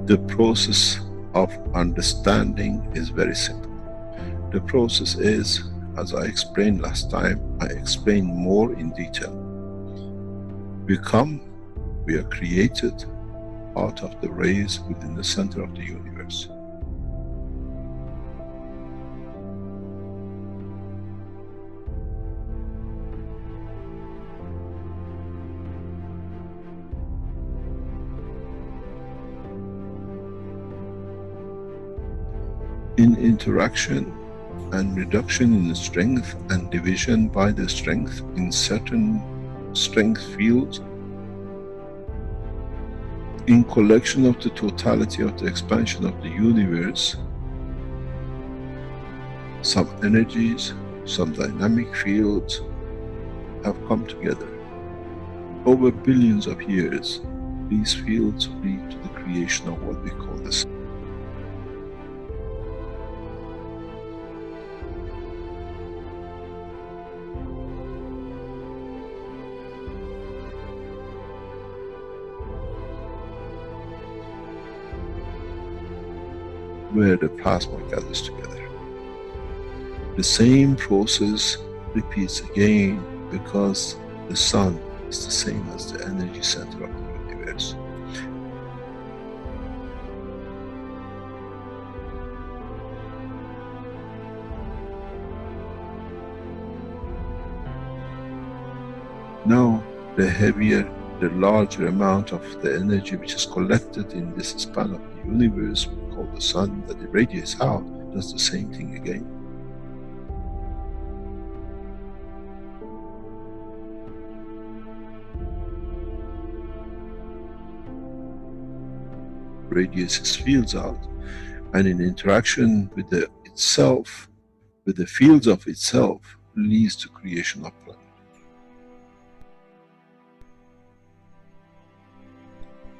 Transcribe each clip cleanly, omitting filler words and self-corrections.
The process of understanding is very simple. The process is, as I explained last time, I explained more in detail. We are created out of the rays within the center of the universe. In interaction and reduction in strength and division by the strength in certain strength fields, in collection of the totality of the expansion of the universe, some energies, some dynamic fields have come together. Over billions of years, these fields lead to the creation of what we call the sun. Where the plasma gathers together. The same process repeats again because the sun is the same as the energy center of the universe. Now, the heavier, the larger amount of the energy which is collected in this span of the universe, called the sun, that it radiates out, does the same thing again. Radiates its fields out, and in interaction with the itself, with the fields of itself, leads to creation of planet.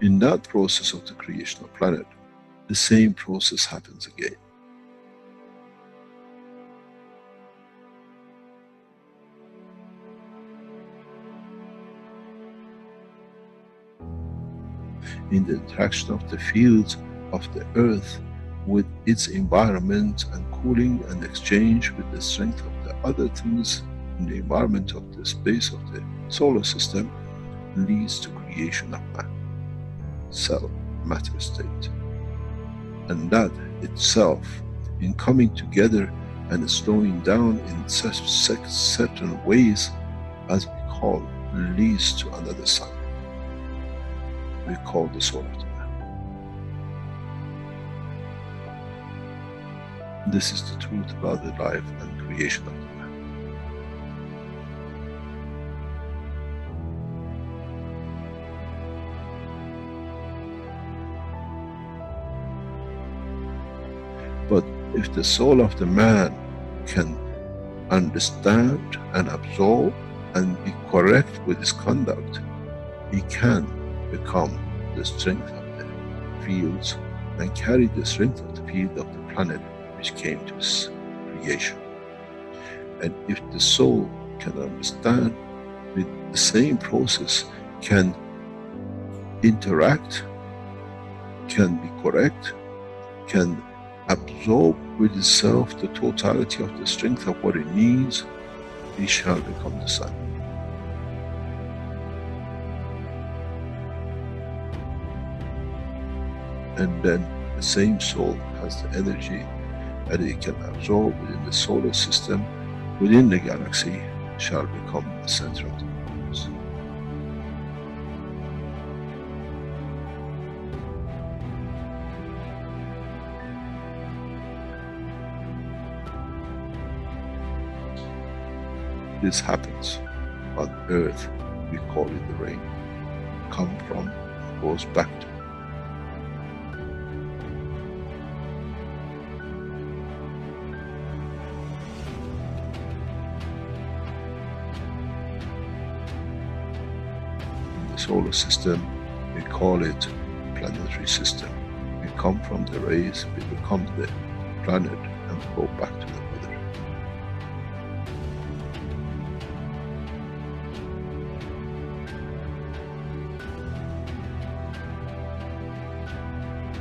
In that process of the creation of planet, the same process happens again. In the interaction of the fields of the earth with its environment and cooling and exchange with the strength of the other things in the environment of the space of the solar system, leads to creation of man, cell, matter state. And that itself, in coming together and slowing down in such certain ways, as we call, leads to another sun. We call the soul of the man. This is the truth about the life and creation of the man. But if the soul of the man can understand and absorb and be correct with his conduct, he can become the strength of the fields and carry the strength of the field of the planet which came to his creation. And if the soul can understand with the same process, can interact, can be correct, can absorb with itself the totality of the strength of what it needs, he shall become the sun. And then the same soul has the energy that it can absorb within the solar system, within the galaxy, shall become the center of the universe. This happens on earth, we call it the rain. Come from, goes back to. In the solar system, we call it planetary system. We come from the rays, we become the planet and go back to the mother.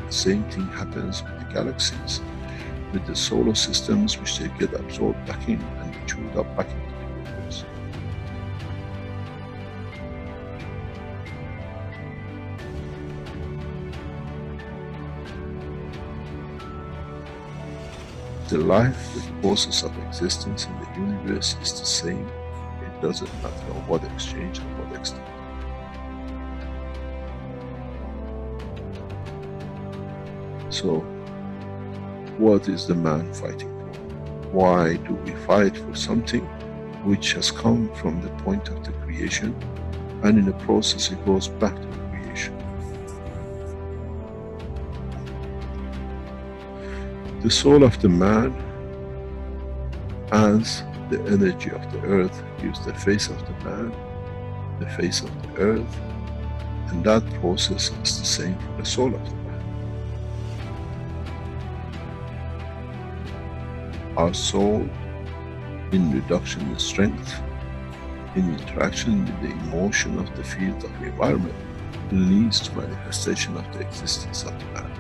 The same thing happens with the galaxies, with the solar systems, which they get absorbed back in and chewed up back into the universe. The life, the process of existence in the universe is the same. It doesn't matter on what exchange or what extent. So, what is the man fighting for? Why do we fight for something which has come from the point of the creation, and in the process it goes back to the creation? The soul of the man, as the energy of the earth, gives the face of the man, the face of the earth, and that process is the same for the soul of the man. Our soul, in reduction in strength, in interaction with the emotion of the field of the environment, leads to manifestation of the existence of the man.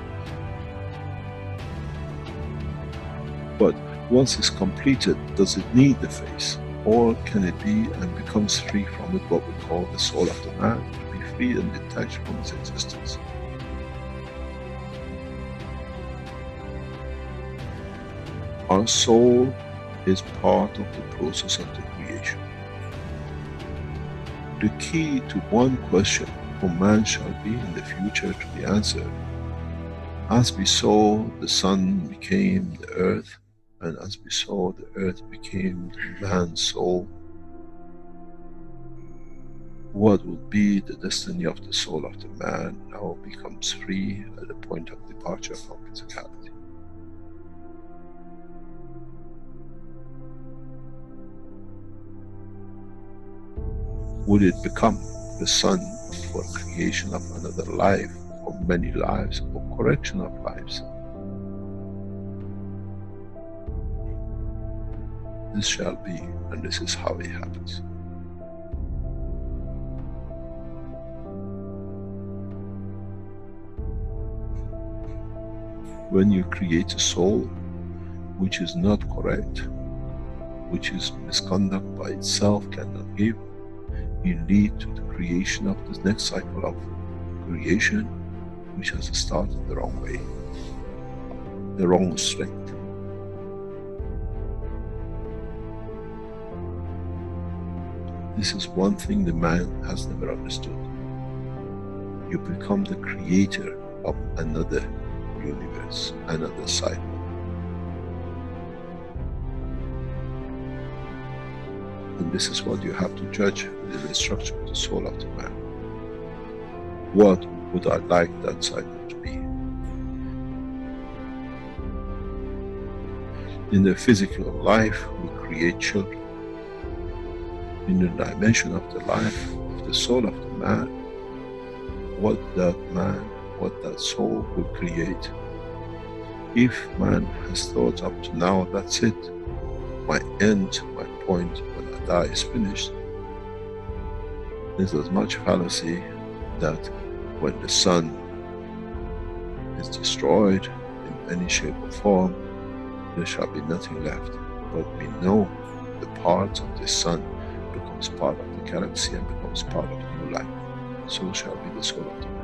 But once it's completed, does it need the face? Or can it be and becomes free from it, what we call the soul of the man, to be free and detached from its existence? Our soul is part of the process of the creation. The key to one question, who man shall be in the future, to be answered, as we saw the sun became the earth, and as we saw the earth became the man's soul, what would be the destiny of the soul of the man now becomes free at the point of departure from physicality. Would it become the sun for creation of another life, or many lives, or correction of lives? This shall be, and this is how it happens. When you create a soul which is not correct, which is misconduct by itself, cannot give, you lead to the creation of the next cycle of creation, which has started the wrong way, the wrong strength. This is one thing the man has never understood. You become the creator of another universe, another cycle. And this is what you have to judge within the structure of the soul of the man. What would I like that cycle to be? In the physical life, we create children. In the dimension of the life of the soul of the man, what that soul will create. If man has thought up to now, that's it, my end, my point, when I die is finished, there's as much fallacy that when the sun is destroyed in any shape or form, there shall be nothing left. But we know the parts of the sun becomes part of the galaxy and becomes part of new life. So shall be the soul of the man.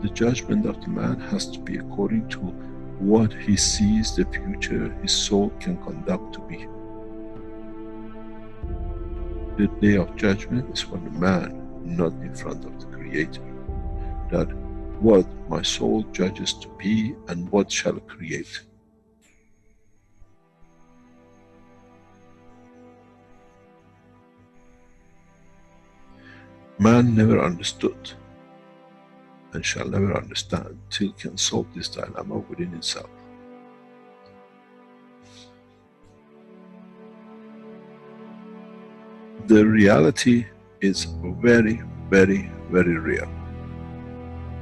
The judgment of the man has to be according to what he sees the future his soul can conduct to be. The day of judgment is for the man, not in front of the Creator. That what my soul judges to be and what shall create. Man never understood and shall never understand till can solve this dilemma within itself. The reality is very, very, very real.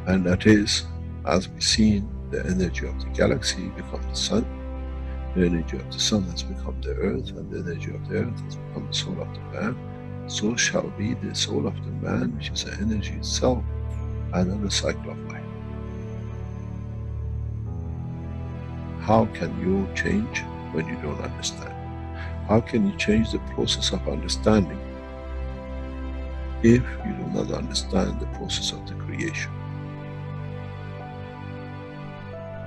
And that is, as we've seen, the energy of the galaxy becomes the sun, the energy of the sun has become the earth, and the energy of the earth has become the soul of the man, so shall be the soul of the man, which is the energy itself, another cycle of life. How can you change when you don't understand? How can you change the process of understanding if you do not understand the process of the creation?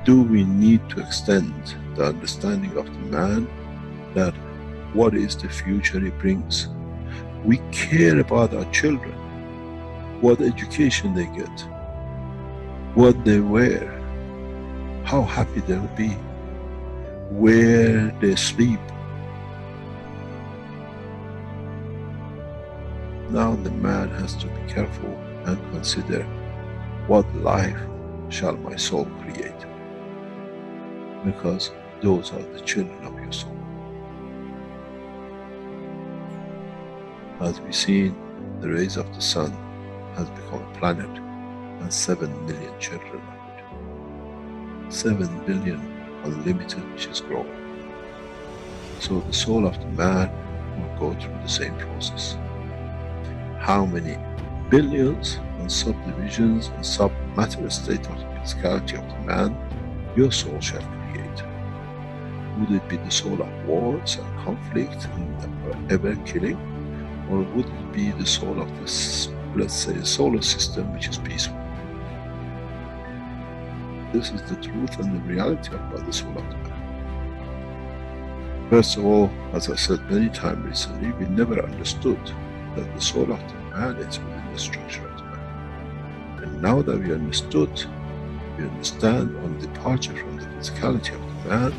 Do we need to extend the understanding of the man that what is the future he brings? We care about our children, what education they get, what they wear, how happy they'll be, where they sleep. Now the man has to be careful and consider, what life shall my soul create? Because those are the children of your soul. As we see, the rays of the sun has become a planet and 7 million children of it. 7 billion unlimited, which is growing. So the soul of the man will go through the same process. How many billions and subdivisions and sub-matter state of the physicality of the man your soul shall create? Would it be the soul of wars and conflict and ever killing? Or would it be the soul of this, let's say, solar system, which is peaceful? This is the truth and the reality about the soul of the man. First of all, as I said many times recently, we never understood that the soul of the man is within the structure of the man. And now that we understood, we understand on departure from the physicality of the man,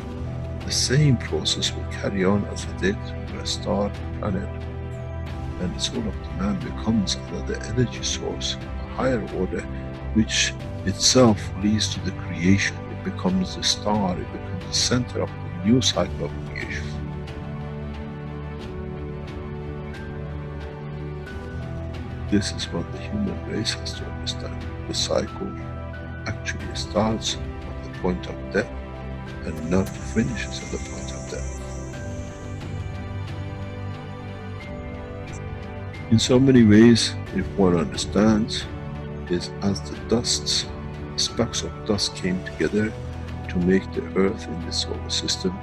the same process will carry on as it did for a star, planet, and the soul of the man becomes another energy source, a higher order, which itself leads to the creation. It becomes the star, it becomes the center of the new cycle of creation. This is what the human race has to understand. The cycle actually starts at the point of death and not finishes at the point of death. In so many ways, if one understands, is as the dusts, specks of dust came together to make the earth in the solar system,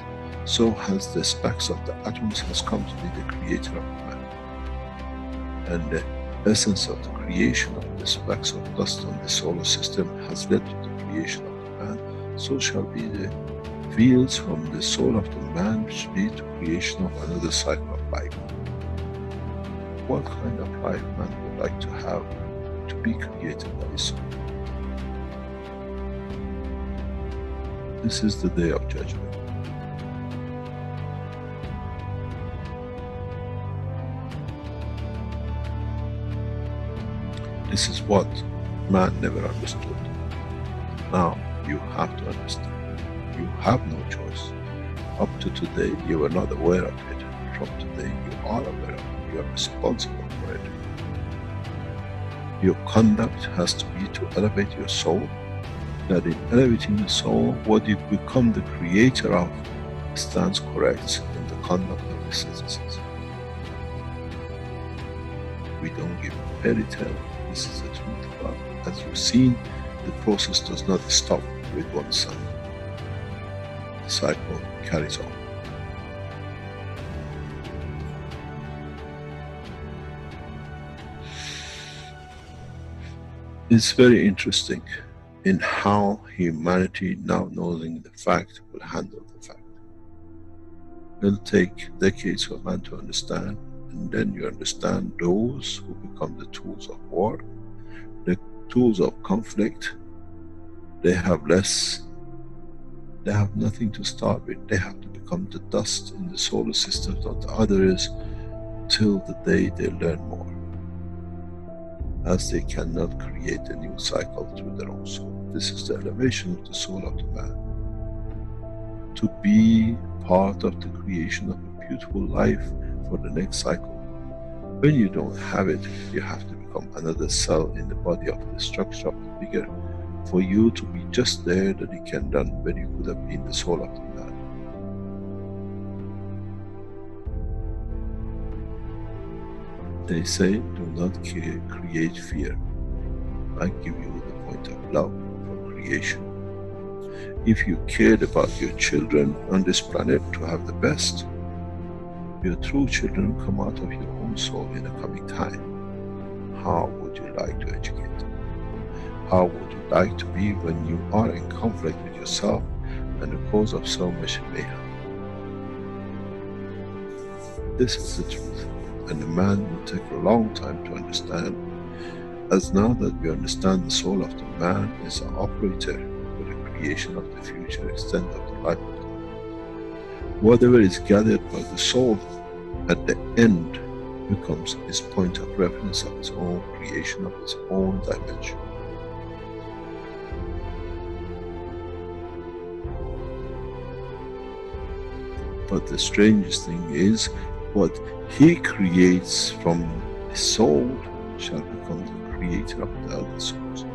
so has the specks of the atoms has come to be the creator of the man. And the essence of the creation of the specks of dust on the solar system has led to the creation of the man, so shall be the fields from the soul of the man, which lead to creation of another cycle of life. What kind of life man would like to have to be created by his soul? This is the day of judgment. This is what man never understood. Now you have to understand. You have no choice. Up to today you were not aware of it. From today you are aware of it. You are responsible for it. Your conduct has to be to elevate your soul. That in elevating the soul, what you become the creator of stands correct in the conduct of the citizens. We don't give fairy tale. This is the truth about it. As you've seen, the process does not stop with one sun. The cycle carries on. It's very interesting in how humanity, now knowing the fact, will handle the fact. It'll take decades for man to understand, and then you understand those who become the tools of war, the tools of conflict. They have less, they have nothing to start with. They have to become the dust in the solar system of the others till the day they learn more, as they cannot create a new cycle through their own soul. This is the elevation of the soul of the man. To be part of the creation of a beautiful life for the next cycle. When you don't have it, you have to become another cell in the body of the structure of the bigger, for you to be just there that you can run when you could have been the soul of the man. They say, do not create fear. I give you the point of love for creation. If you cared about your children on this planet to have the best, your true children come out of your own soul in the coming time. How would you like to educate them? How would you like to be when you are in conflict with yourself and the cause of so much mayhem? This is the truth, and the man will take a long time to understand, as now that we understand the soul of the man is an operator for the creation of the future extent of the life of the man. Whatever is gathered by the soul at the end becomes his point of reference of his own creation, of his own dimension. But the strangest thing is, what he creates from his soul shall become the creator of the other souls.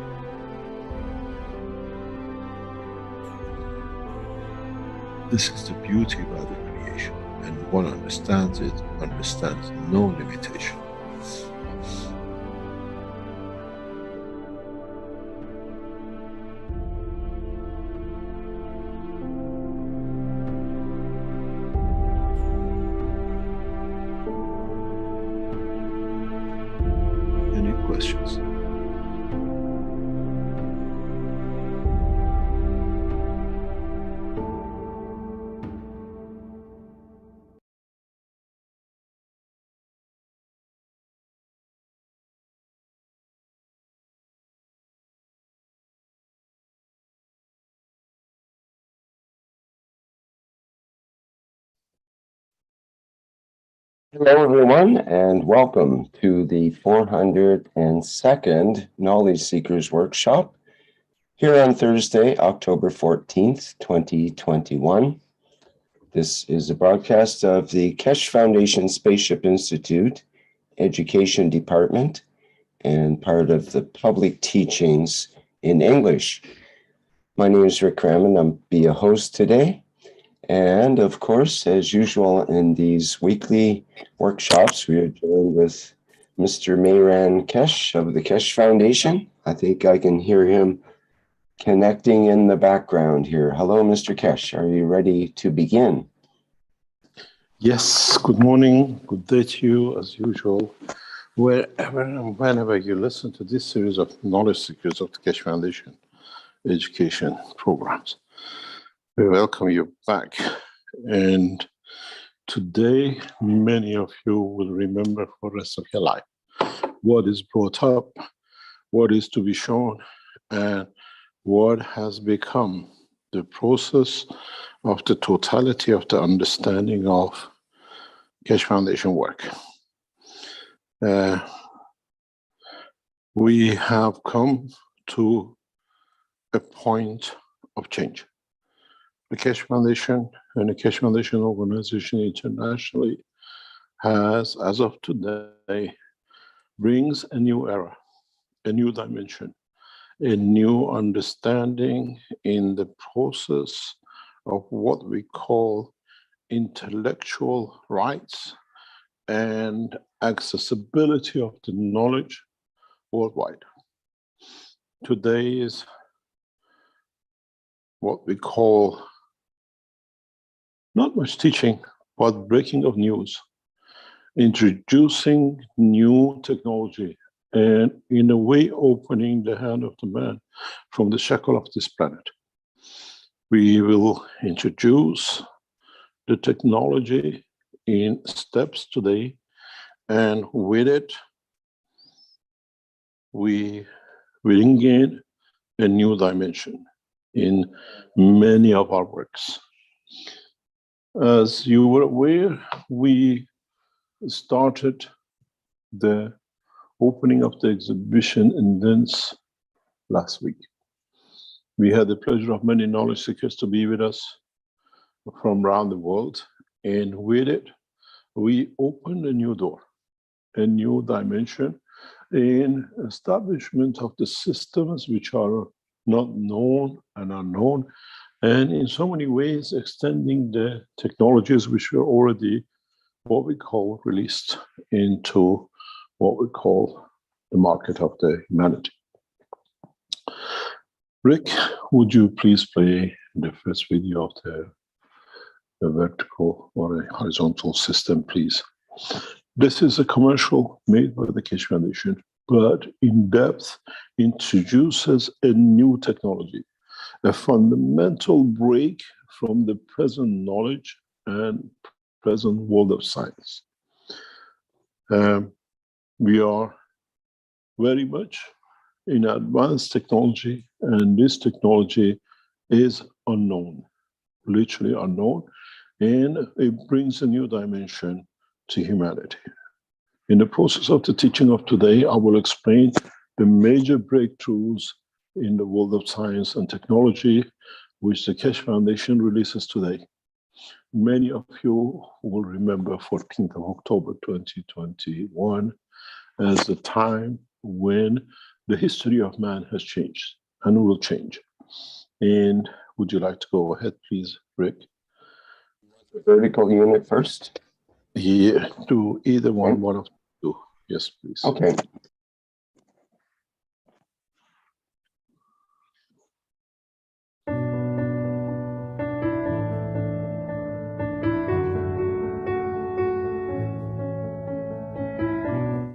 This is the beauty about the creation, and one understands it, understands no limitation. Any questions? Hello, everyone, and welcome to the 402nd Knowledge Seekers Workshop here on Thursday, October 14th, 2021. This is a broadcast of the Keshe Foundation Spaceship Institute Education Department and part of the Public Teachings in English. My name is Rick Crammond. I'll be a host today. And of course, as usual in these weekly workshops, we are joined with Mr. Mehran Keshe of the Keshe Foundation. I think I can hear him connecting in the background here. Hello, Mr. Keshe. Are you ready to begin? Yes, good morning, good day to you as usual. Wherever and whenever you listen to this series of Knowledge Seekers of the Keshe Foundation education programs. We welcome you back, and today many of you will remember for the rest of your life what is brought up, what is to be shown, and what has become the process of the totality of the understanding of Keshe Foundation work. We have come to a point of change. The Keshe Foundation and the Keshe Foundation organization internationally has, as of today, brings a new era, a new dimension, a new understanding in the process of what we call intellectual rights and accessibility of the knowledge worldwide. Today is what we call not much teaching, but breaking of news, introducing new technology, and in a way opening the hand of the man from the shackle of this planet. We will introduce the technology in steps today, and with it, we bring in a new dimension in many of our works. As you were aware, we started the opening of the exhibition in Linz last week. We had the pleasure of many knowledge seekers to be with us from around the world, and with it, we opened a new door, a new dimension in establishment of the systems which are not known and unknown, and in so many ways extending the technologies which were already what we call released into what we call the market of the humanity. Rick, would you please play the first video of the vertical or a horizontal system, please? This is a commercial made by the Keshe Foundation, but in depth introduces a new technology, a fundamental break from the present knowledge and present world of science. We are very much in advanced technology, and this technology is unknown, literally unknown, and it brings a new dimension to humanity. In the process of the teaching of today, I will explain the major breakthroughs in the world of science and technology, which the Keshe Foundation releases today. Many of you will remember 14th of October 2021 as the time when the history of man has changed and will change. And would you like to go ahead, please, Rick? The vertical unit first? Yeah, do either one of you. Yes, please. Okay.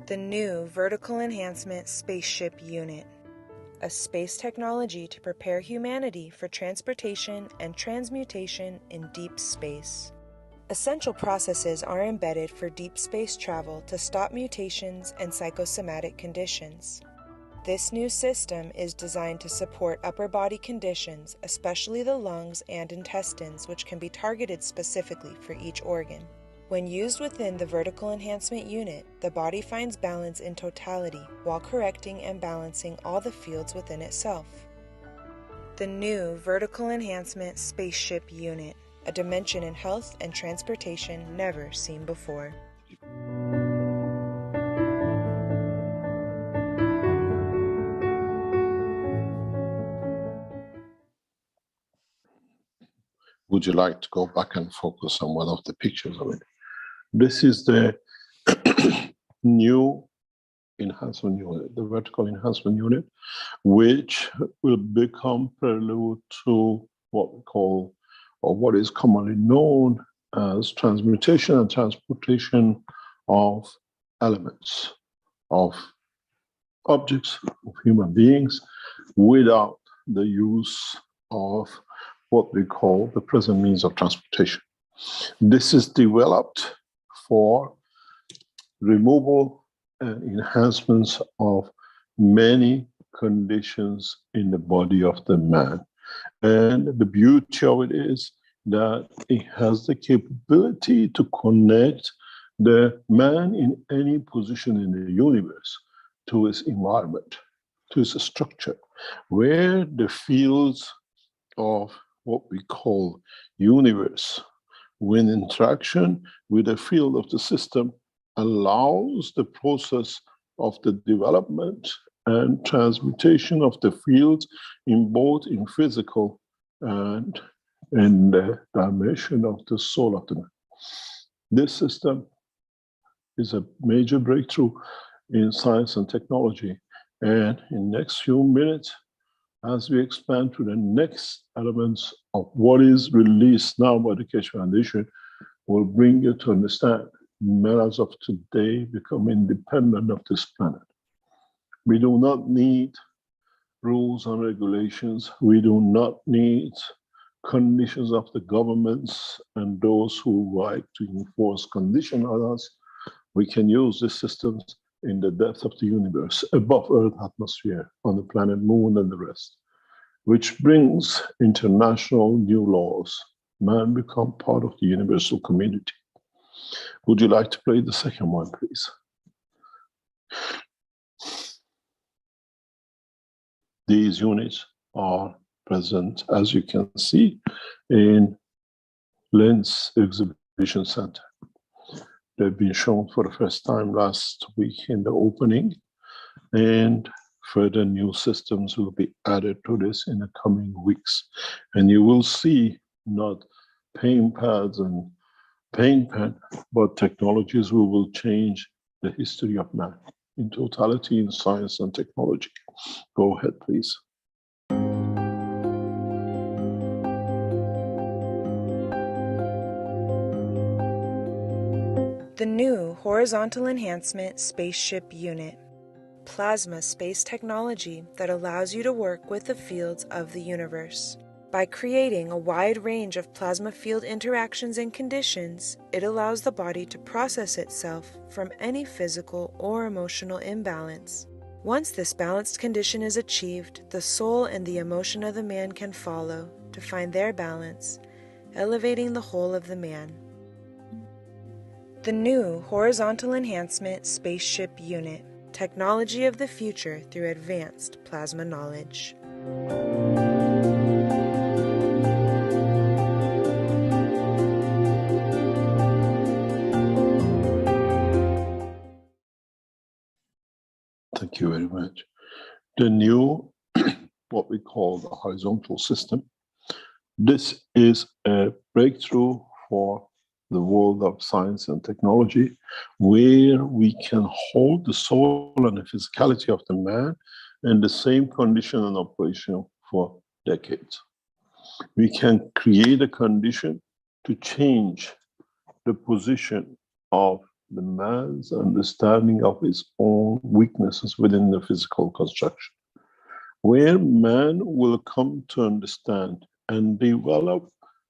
The new Vertical Enhancement Spaceship Unit, a space technology to prepare humanity for transportation and transmutation in deep space. Essential processes are embedded for deep space travel to stop mutations and psychosomatic conditions. This new system is designed to support upper body conditions, especially the lungs and intestines, which can be targeted specifically for each organ. When used within the Vertical Enhancement Unit, the body finds balance in totality while correcting and balancing all the fields within itself. The new Vertical Enhancement Spaceship Unit, a dimension in health and transportation never seen before. Would you like to go back and focus on one of the pictures of it? This is the new enhancement unit, the vertical enhancement unit, which will become prelude to what we call, or what is commonly known as transmutation and transportation of elements, of objects, of human beings, without the use of what we call the present means of transportation. This is developed for removal and enhancements of many conditions in the body of the man. And the beauty of it is that it has the capability to connect the man in any position in the universe to his environment, to his structure, where the fields of what we call universe, when interaction with the field of the system, allows the process of the development and transmutation of the fields in both in physical and in the dimension of the soul of the man. This system is a major breakthrough in science and technology. And in the next few minutes, as we expand to the next elements of what is released now by the Keshe Foundation, will bring you to understand matters of today become independent of this planet. We do not need rules and regulations. We do not need conditions of the governments and those who like to enforce conditions on us. We can use these systems in the depth of the universe, above Earth atmosphere, on the planet Moon and the rest, which brings international new laws. Man become part of the universal community. Would you like to play the second one, please? These units are present, as you can see, in Lens Exhibition Center. They've been shown for the first time last week in the opening, and further new systems will be added to this in the coming weeks. And you will see not paint pads and paint pen, but technologies will change the history of man. in totality in science and technology. Go ahead, please. The new Horizontal Enhancement Spaceship Unit. Plasma space technology that allows you to work with the fields of the universe. By creating a wide range of plasma field interactions and conditions, it allows the body to process itself from any physical or emotional imbalance. Once this balanced condition is achieved, the soul and the emotion of the man can follow to find their balance, elevating the whole of the man. The new Horizontal Enhancement Spaceship Unit. Technology of the future through advanced plasma knowledge. Thank you very much. The new, what we call the horizontal system, this is a breakthrough for the world of science and technology, where we can hold the soul and the physicality of the man in the same condition and operation for decades. We can create a condition to change the position of the man's understanding of his own weaknesses within the physical construction, where man will come to understand and develop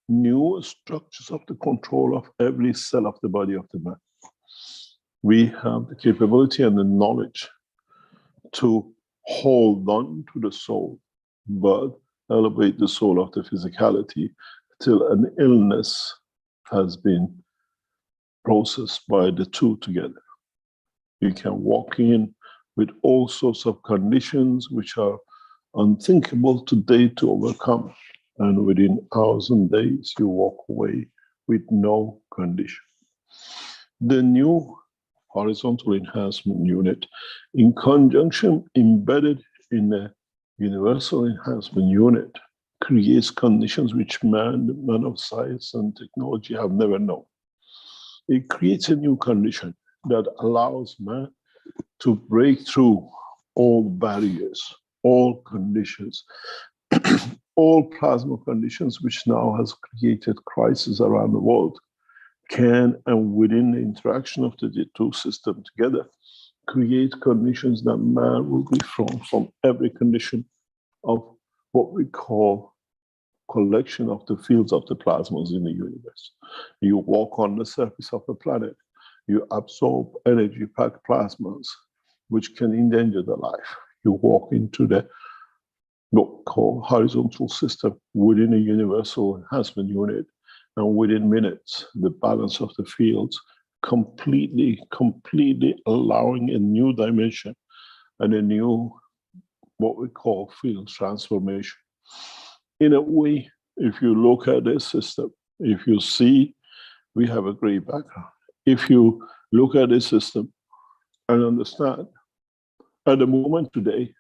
new structures of the control of every cell of the body of the man. We have the capability and the knowledge to hold on to the soul, but elevate the soul of the physicality till an illness has been processed by the two together. You can walk in with all sorts of conditions which are unthinkable today to overcome. And within hours and days, you walk away with no condition. The new Horizontal Enhancement Unit, in conjunction embedded in a Universal Enhancement Unit, creates conditions which man of science and technology have never known. It creates a new condition that allows man to break through all barriers, all conditions, all plasma conditions which now has created crisis around the world, can, and within the interaction of the two systems together, create conditions that man will be from every condition of what we call collection of the fields of the plasmas in the universe. You walk on the surface of the planet, you absorb energy-packed plasmas, which can endanger the life. You walk into the what we call horizontal system within a Universal Enhancement Unit, and within minutes, the balance of the fields completely allowing a new dimension and a new, what we call field transformation. In a way, if you look at this system, if you see, we have a great background. If you look at this system and understand, at the moment today,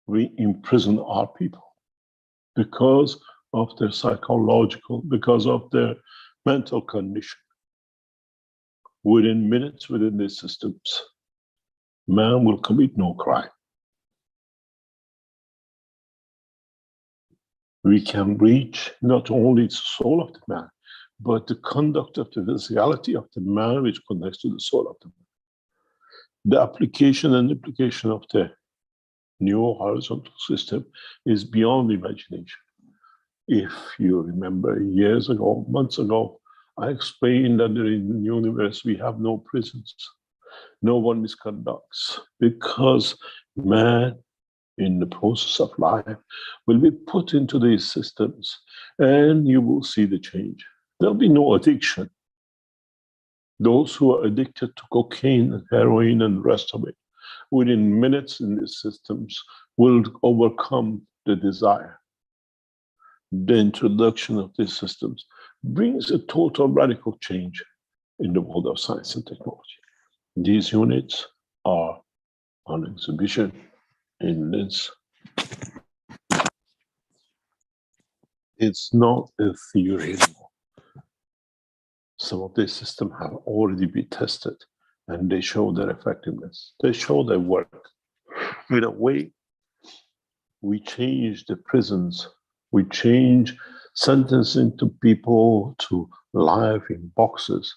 we imprison our people because of their psychological, because of their mental condition. Within minutes, within these systems, man will commit no crime. We can reach not only the soul of the man, but the conduct of the physicality of the man, which connects to the soul of the man. The application and implication of the new horizontal system is beyond imagination. If you remember years ago, months ago, I explained that in the universe we have no prisons, no one misconducts, because man in the process of life will be put into these systems and you will see the change. There'll be no addiction. Those who are addicted to cocaine and heroin and the rest of it, within minutes in these systems will overcome the desire. The introduction of these systems brings a total radical change in the world of science and technology. These units are on exhibition in this. It's not a theory anymore. Some of these systems have already been tested and they show their effectiveness. They show their work. In a way, we change the prisons. We change sentencing to people to life in boxes,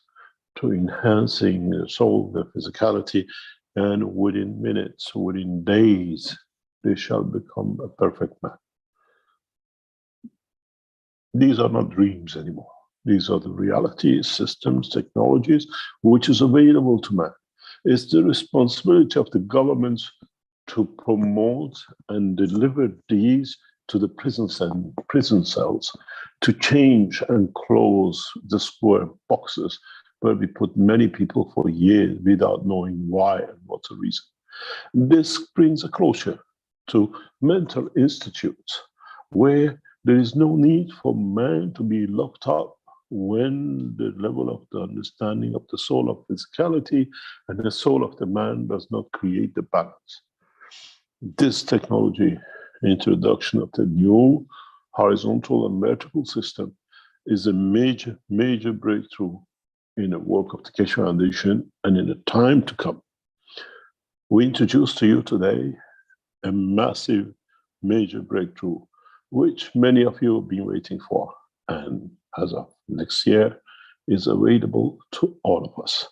to enhancing their soul, their physicality, and within minutes, within days, they shall become a perfect man. These are not dreams anymore. These are the realities, systems, technologies, which is available to man. It's the responsibility of the governments to promote and deliver these to the prisons and prison cells, to change and close the square boxes where we put many people for years without knowing why and what's the reason. This brings a closure to mental institutes where there is no need for man to be locked up when the level of the understanding of the soul of physicality and the soul of the man does not create the balance. This technology, introduction of the new horizontal and vertical system, is a major, major breakthrough in the work of the Keshe Foundation and in the time to come. We introduce to you today a massive, major breakthrough, which many of you have been waiting for, and as of next year is available to all of us.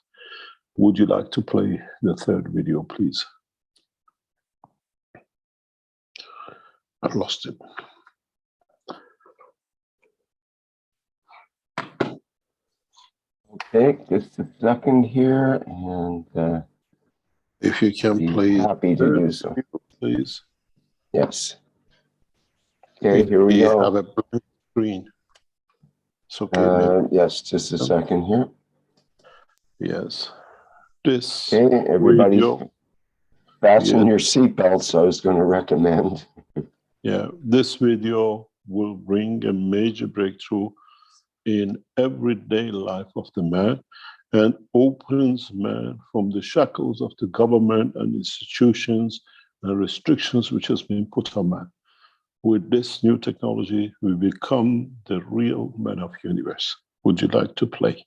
Would you like to play the third video, please? I lost it. Okay, just a second here, and If you can play happy to do so. Please. Yes. Okay, here we go. go. Have a blank screen. It's okay. Yes, just a second here. Yes. This Okay, everybody video, fasten your seatbelts, I was going to recommend. Yeah, this video will bring a major breakthrough in everyday life of the man and opens man from the shackles of the government and institutions and restrictions which has been put on man. With this new technology, we become the real man of the universe. Would you like to play?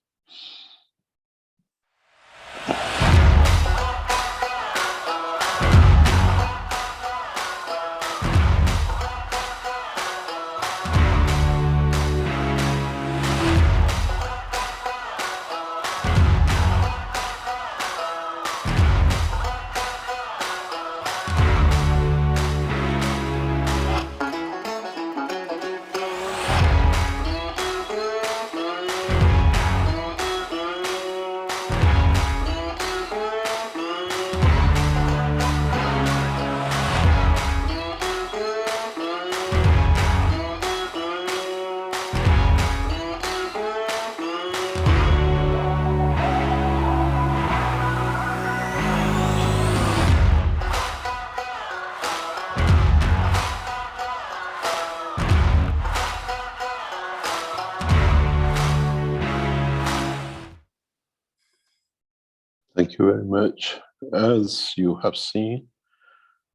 Thank you very much. As you have seen,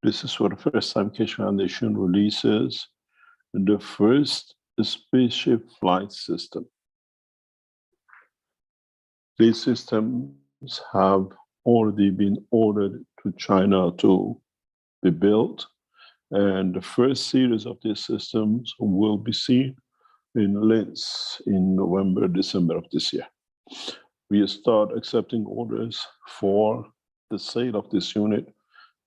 this is for the first time Keshe Foundation releases the first spaceship flight system. These systems have already been ordered to China to be built, and the first series of these systems will be seen in Linz in November, December of this year. We start accepting orders for the sale of this unit,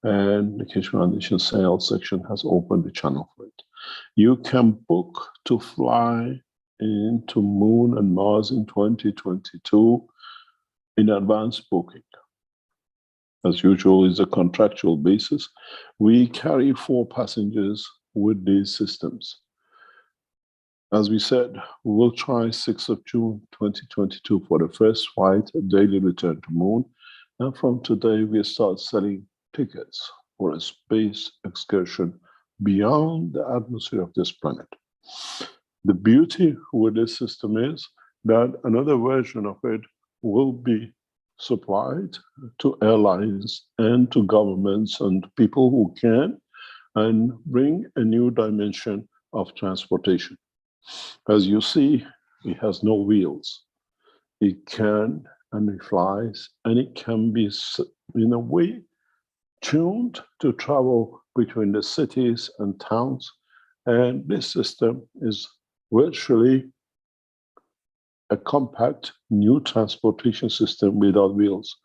and the Keshe Foundation sales section has opened the channel for it. You can book to fly into Moon and Mars in 2022 in advance booking. As usual, is a contractual basis. We carry 4 passengers with these systems. As we said, we will try 6th of June 2022 for the first flight, a daily return to Moon. And from today, we start selling tickets for a space excursion beyond the atmosphere of this planet. The beauty with this system is that another version of it will be supplied to airlines and to governments and people who can, and bring a new dimension of transportation. As you see, it has no wheels. It can, and it flies, and it can be, in a way, tuned to travel between the cities and towns. And this system is virtually a compact new transportation system without wheels.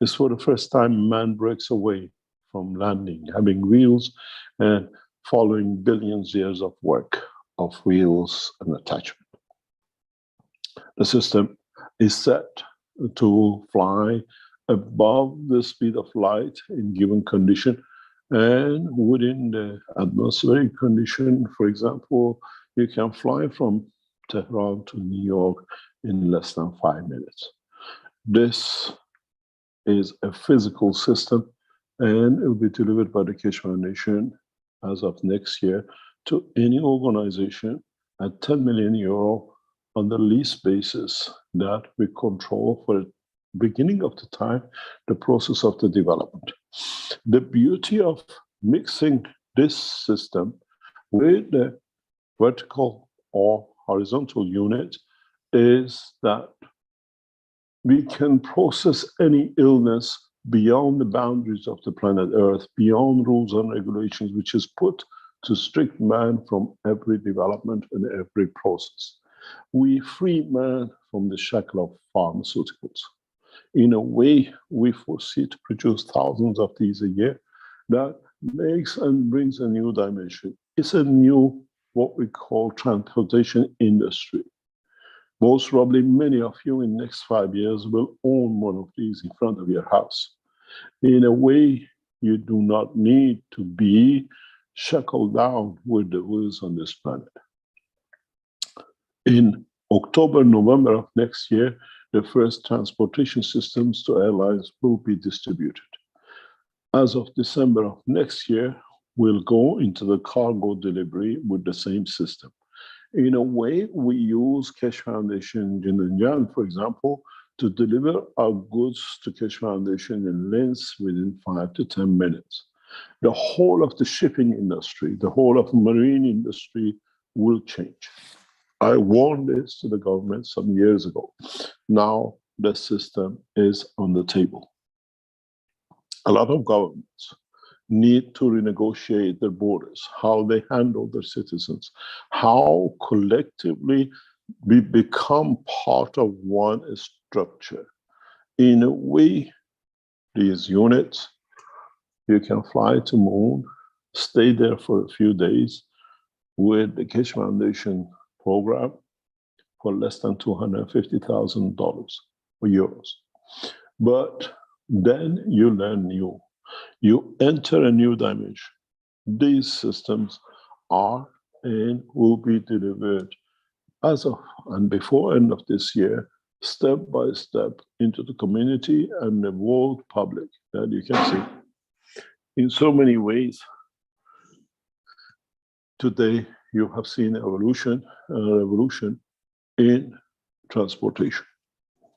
It's for the first time man breaks away from landing, having wheels, and following billions years of work of wheels and attachment. The system is set to fly above the speed of light in given condition, and within the atmospheric condition, for example, you can fly from Tehran to New York in less than 5 minutes. This is a physical system, and it will be delivered by the Keshe Foundation as of next year to any organization at 10 million euro on the lease basis that we control for the beginning of the time, the process of the development. The beauty of mixing this system with the vertical or horizontal unit is that we can process any illness beyond the boundaries of the planet Earth, beyond rules and regulations, which is put to strict man from every development and every process. We free man from the shackle of pharmaceuticals. In a way, we foresee to produce thousands of these a year. That makes and brings a new dimension. It's a new, what we call, transportation industry. Most probably many of you in the next 5 years will own one of these in front of your house. In a way, you do not need to be shackled down with the wheels on this planet. In October, November of next year, the first transportation systems to airlines will be distributed. As of December of next year, we'll go into the cargo delivery with the same system. In a way, we use Keshe Foundation Jindanjian, for example, to deliver our goods to Keshe Foundation in Linz within 5 to 10 minutes. The whole of the shipping industry, the whole of the marine industry will change. I warned this to the government some years ago. Now the system is on the table. A lot of governments need to renegotiate their borders, how they handle their citizens, how collectively we become part of one structure. In a way, these units, you can fly to moon, stay there for a few days with the Keshe Foundation program for less than $250,000 or euros. But then you learn new. You enter a new dimension. These systems are and will be delivered as of and before end of this year, step by step into the community and the world public that you can see. In so many ways, today you have seen evolution, a revolution in transportation,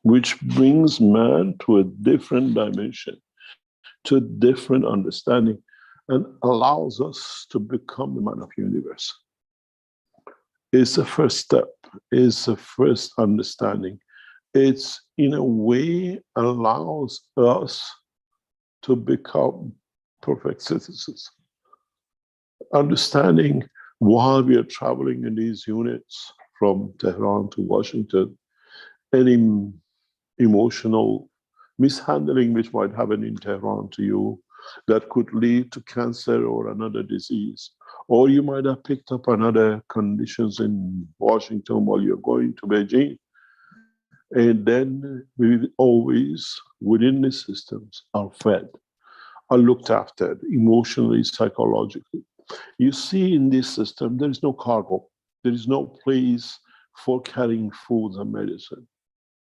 which brings man to a different dimension, to a different understanding, and allows us to become the man of the universe. It's the first step, it's the first understanding. It's, in a way, allows us to become perfect citizens. Understanding while we are traveling in these units from Tehran to Washington, any emotional mishandling which might happen in Tehran to you that could lead to cancer or another disease. Or you might have picked up another conditions in Washington while you're going to Beijing. And then we always, within the systems, are fed, are looked after emotionally, psychologically. You see in this system, there is no cargo. There is no place for carrying food and medicine.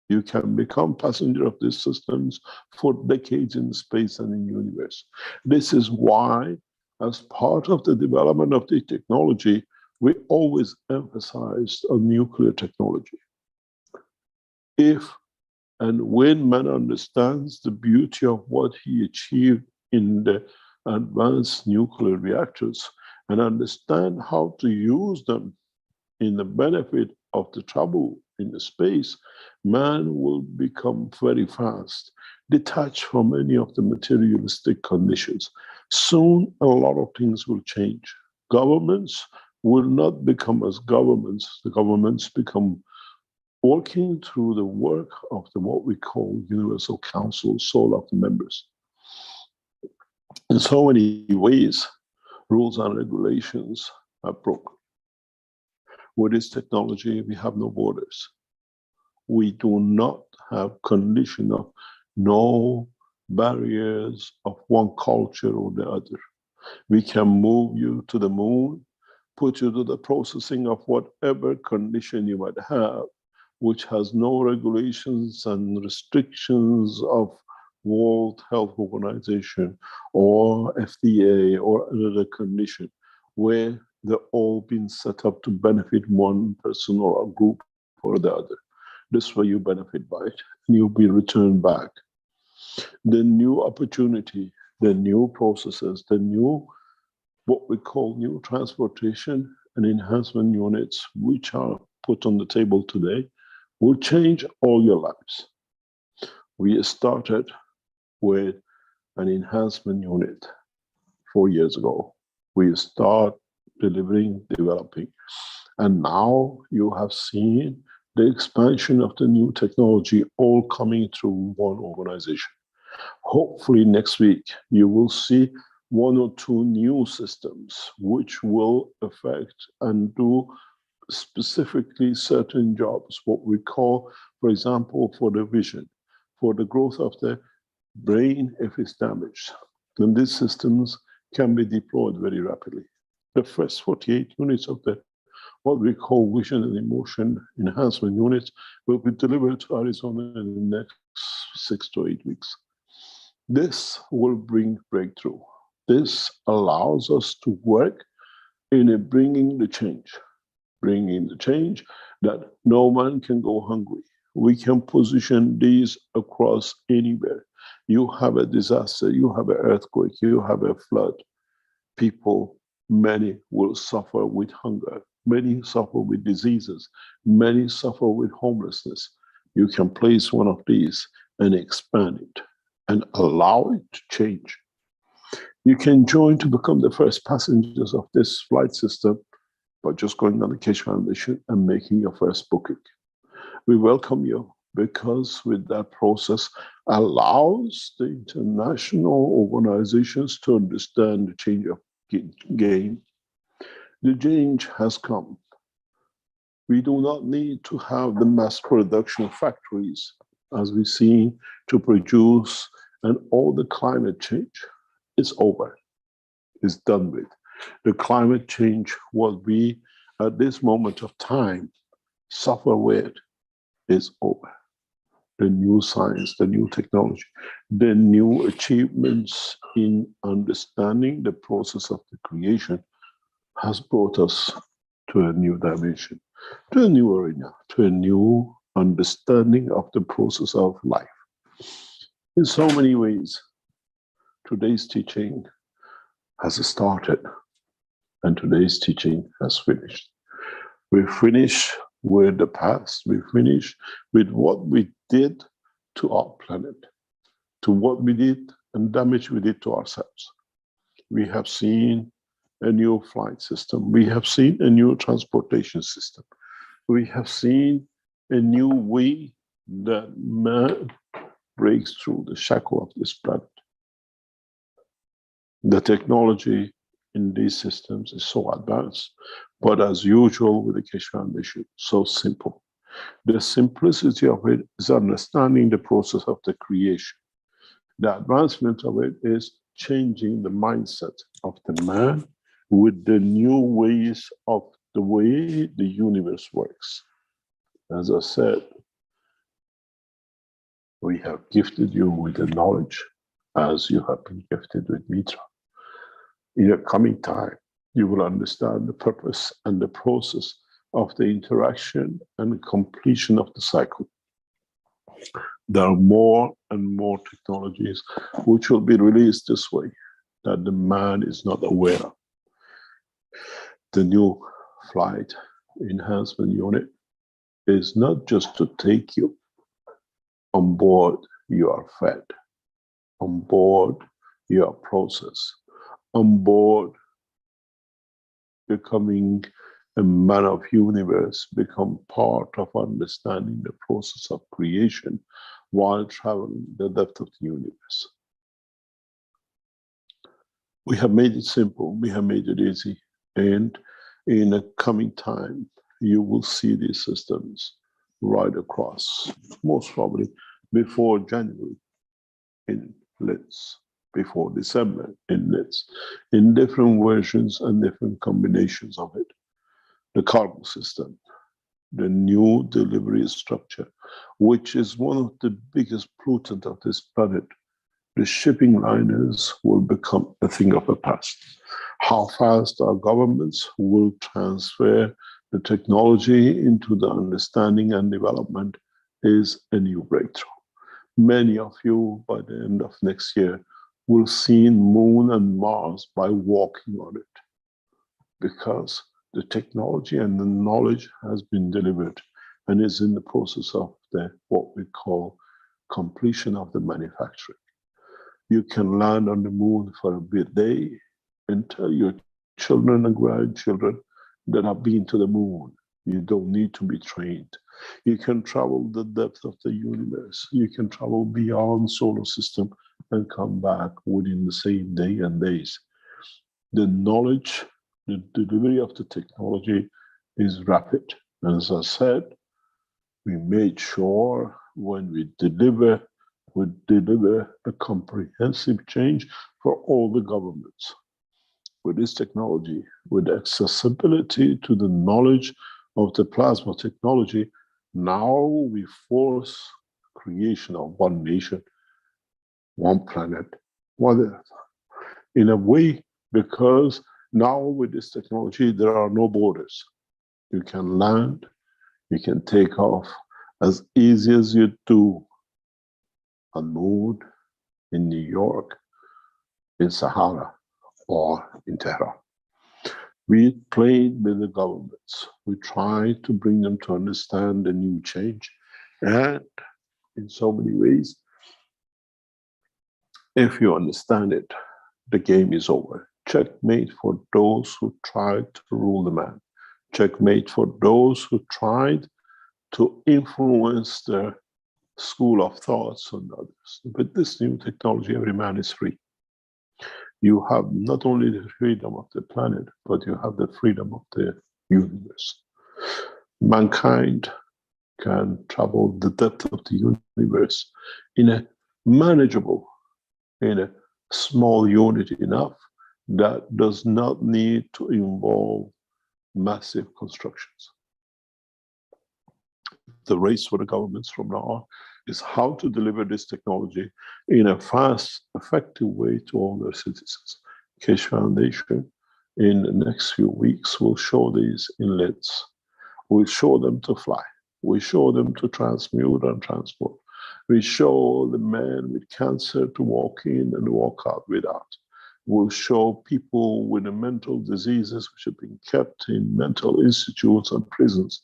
You can become passenger of these systems for decades in space and in the universe. This is why, as part of the development of the technology, we always emphasized on nuclear technology. If and when man understands the beauty of what he achieved in the advanced nuclear reactors and understand how to use them in the benefit of the trouble in the space, man will become very fast detached from any of the materialistic conditions. Soon, a lot of things will change. Governments will not become as governments. The governments become working through the work of what we call Universal Council, soul of the members. In so many ways, rules and regulations are broken. With this technology, we have no borders. We do not have condition of no barriers of one culture or the other. We can move you to the moon, put you to the processing of whatever condition you might have, which has no regulations and restrictions of World Health Organization or FDA or another condition, where they're all been set up to benefit one person or a group or the other. This way you benefit by it, and you'll be returned back. The new opportunity, the new processes, the new, what we call new transportation and enhancement units, which are put on the table today, will change all your lives. We started with an enhancement unit 4 years ago. We start delivering, developing, and now you have seen the expansion of the new technology all coming through one organization. Hopefully next week, you will see 1 or 2 new systems which will affect and do specifically certain jobs, what we call, for example, for the vision, for the growth of the brain if it's damaged. Then these systems can be deployed very rapidly. The first 48 units of the what we call vision and emotion enhancement units will be delivered to Arizona in the next 6 to 8 weeks. This will bring breakthrough. This allows us to work in bringing the change that no man can go hungry. We can position these across anywhere. You have a disaster, you have an earthquake, you have a flood. People, many will suffer with hunger. Many suffer with diseases. Many suffer with homelessness. You can place one of these and expand it and allow it to change. You can join to become the first passengers of this flight system by just going on the Keshe Foundation and making your first booking. We welcome you because with that process allows the international organizations to understand the change of game. The change has come. We do not need to have the mass production factories as we've seen to produce, and all the climate change is over, is done with. The climate change, what we at this moment of time suffer with, is over. The new science, the new technology, the new achievements in understanding the process of the creation has brought us to a new dimension, to a new arena, to a new understanding of the process of life. In so many ways, today's teaching has started and today's teaching has finished. We finish with the past, we finish with what we did to our planet, to what we did and damage we did to ourselves. We have seen a new flight system. We have seen a new transportation system. We have seen a new way that man breaks through the shackle of this planet. The technology in these systems is so advanced, but as usual with the Keshe Foundation, so simple. The simplicity of it is understanding the process of the creation. The advancement of it is changing the mindset of the man with the new ways of the way the universe works. As I said, we have gifted you with the knowledge as you have been gifted with Mitra. In the coming time, you will understand the purpose and the process of the interaction and completion of the cycle. There are more and more technologies which will be released this way that the man is not aware of. The new flight enhancement unit is not just to take you. On board, you are fed. On board, you are processed. On board, becoming a man of universe, become part of understanding the process of creation while traveling the depth of the universe. We have made it simple, we have made it easy, and in a coming time, you will see these systems right across, most probably before January in LITS, before December in LITS, in different versions and different combinations of it. The cargo system, the new delivery structure, which is one of the biggest pollutants of this planet. The shipping liners will become a thing of the past. How fast our governments will transfer the technology into the understanding and development is a new breakthrough. Many of you, by the end of next year, will see Moon and Mars by walking on it, because the technology and the knowledge has been delivered and is in the process of what we call completion of the manufacturing. You can land on the moon for a day and tell your children and grandchildren that have been to the moon. You don't need to be trained. You can travel the depth of the universe. You can travel beyond solar system and come back within the same day and days. The knowledge, the delivery of the technology is rapid. And as I said, we made sure when we deliver a comprehensive change for all the governments. With this technology, with accessibility to the knowledge of the plasma technology, now we force creation of one nation, one planet, one Earth. In a way, because now with this technology, there are no borders. You can land, you can take off as easy as you do on Moon, in New York, in Sahara, or in Tehran. We played with the governments. We tried to bring them to understand the new change. And in so many ways, if you understand it, the game is over. Checkmate for those who tried to rule the man. Checkmate for those who tried to influence the school of thoughts on others. With this new technology, every man is free. You have not only the freedom of the planet, but you have the freedom of the universe. Mankind can travel the depth of the universe in a manageable, in a small unit enough that does not need to involve massive constructions. The race for the governments from now on is how to deliver this technology in a fast, effective way to all their citizens. Keshe Foundation, in the next few weeks, will show these inlets. We'll show them to fly. We show them to transmute and transport. We show the man with cancer to walk in and walk out without. We'll show people with the mental diseases which have been kept in mental institutes and prisons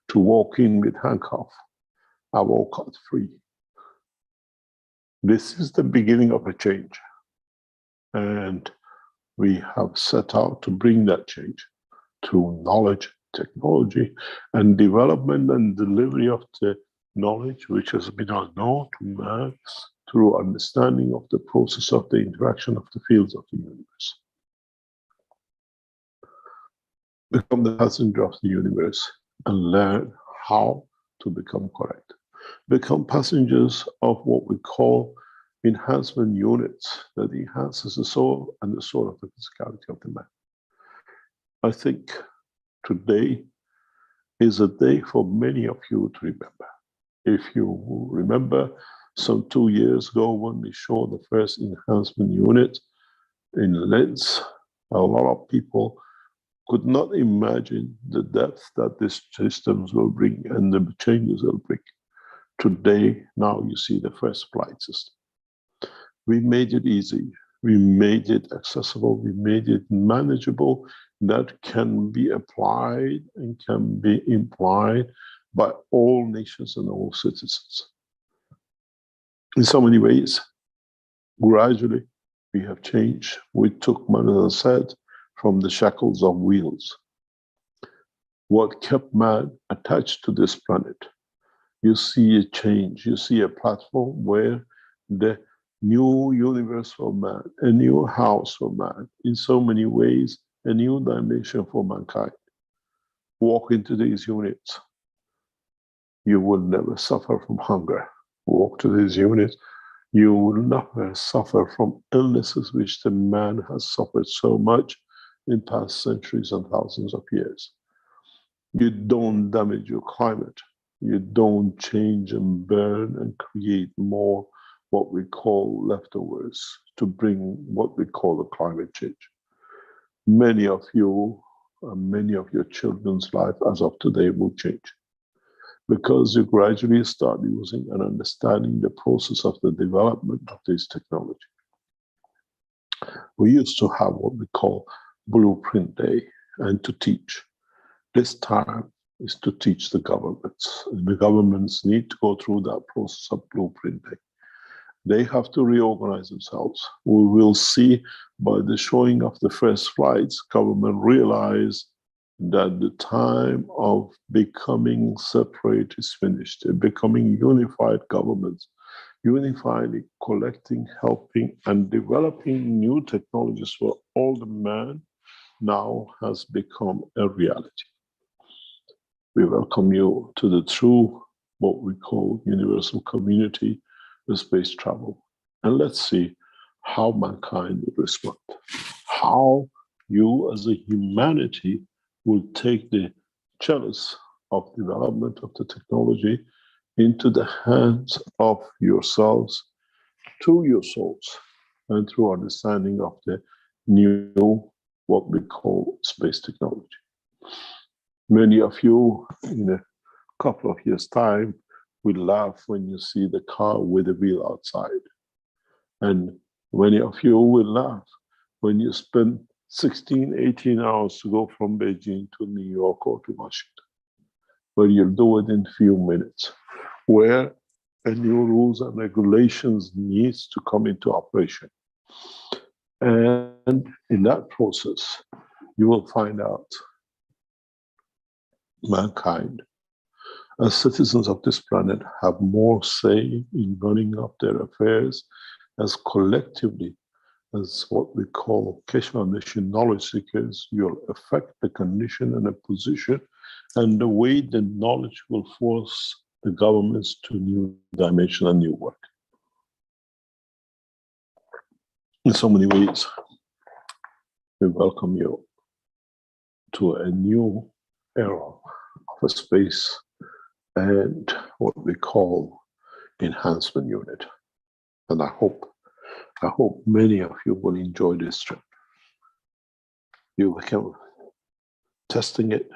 to walk in with handcuffs. I walk out free. This is the beginning of a change. And we have set out to bring that change through knowledge, technology, and development and delivery of the knowledge which has been unknown to man through understanding of the process of the interaction of the fields of the universe. Become the passenger of the universe and learn how to become correct. Become passengers of what we call enhancement units that enhances the soul and the soul of the physicality of the man. I think today is a day for many of you to remember. If you remember some 2 years ago when we showed the first enhancement unit in LITS, a lot of people could not imagine the depth that these systems will bring and the changes they'll bring. Today, now you see the first flight system. We made it easy. We made it accessible. We made it manageable that can be applied and can be implied by all nations and all citizens. In so many ways, gradually, we have changed. We took man, as I said, from the shackles of wheels. What kept man attached to this planet? You see a change. You see a platform where the new universe for man, a new house for man, in so many ways, a new dimension for mankind. Walk into these units. You will never suffer from hunger. Walk to these units. You will never suffer from illnesses which the man has suffered so much in past centuries and thousands of years. You don't damage your climate. You don't change and burn and create more what we call leftovers to bring what we call a climate change. Many of you and many of your children's life as of today will change because you gradually start using and understanding the process of the development of this technology. We used to have what we call Blueprint Day and to teach. This time is to teach the governments. And the governments need to go through that process of Blueprint Day. They have to reorganize themselves. We will see by the showing of the first flights, government realize that the time of becoming separate is finished. They're becoming unified governments, unifying, collecting, helping, and developing new technologies for all the man now has become a reality. We welcome you to the true, what we call universal community, the space travel. And let's see how mankind will respond. How you as a humanity will take the chalice of development of the technology into the hands of yourselves, through your souls, and through understanding of the new, what we call space technology. Many of you, in a couple of years' time, will laugh when you see the car with the wheel outside. And many of you will laugh when you spend 16, 18 hours to go from Beijing to New York or to Washington, where you'll do it in a few minutes, where a new rules and regulations needs to come into operation. And in that process, you will find out mankind, as citizens of this planet, have more say in running up their affairs as collectively as what we call Keshe Foundation knowledge seekers. You'll affect the condition and the position and the way the knowledge will force the governments to new dimension and new work. In so many ways, we welcome you to a new era of a space and what we call enhancement unit. And I hope many of you will enjoy this trip. You can testing it.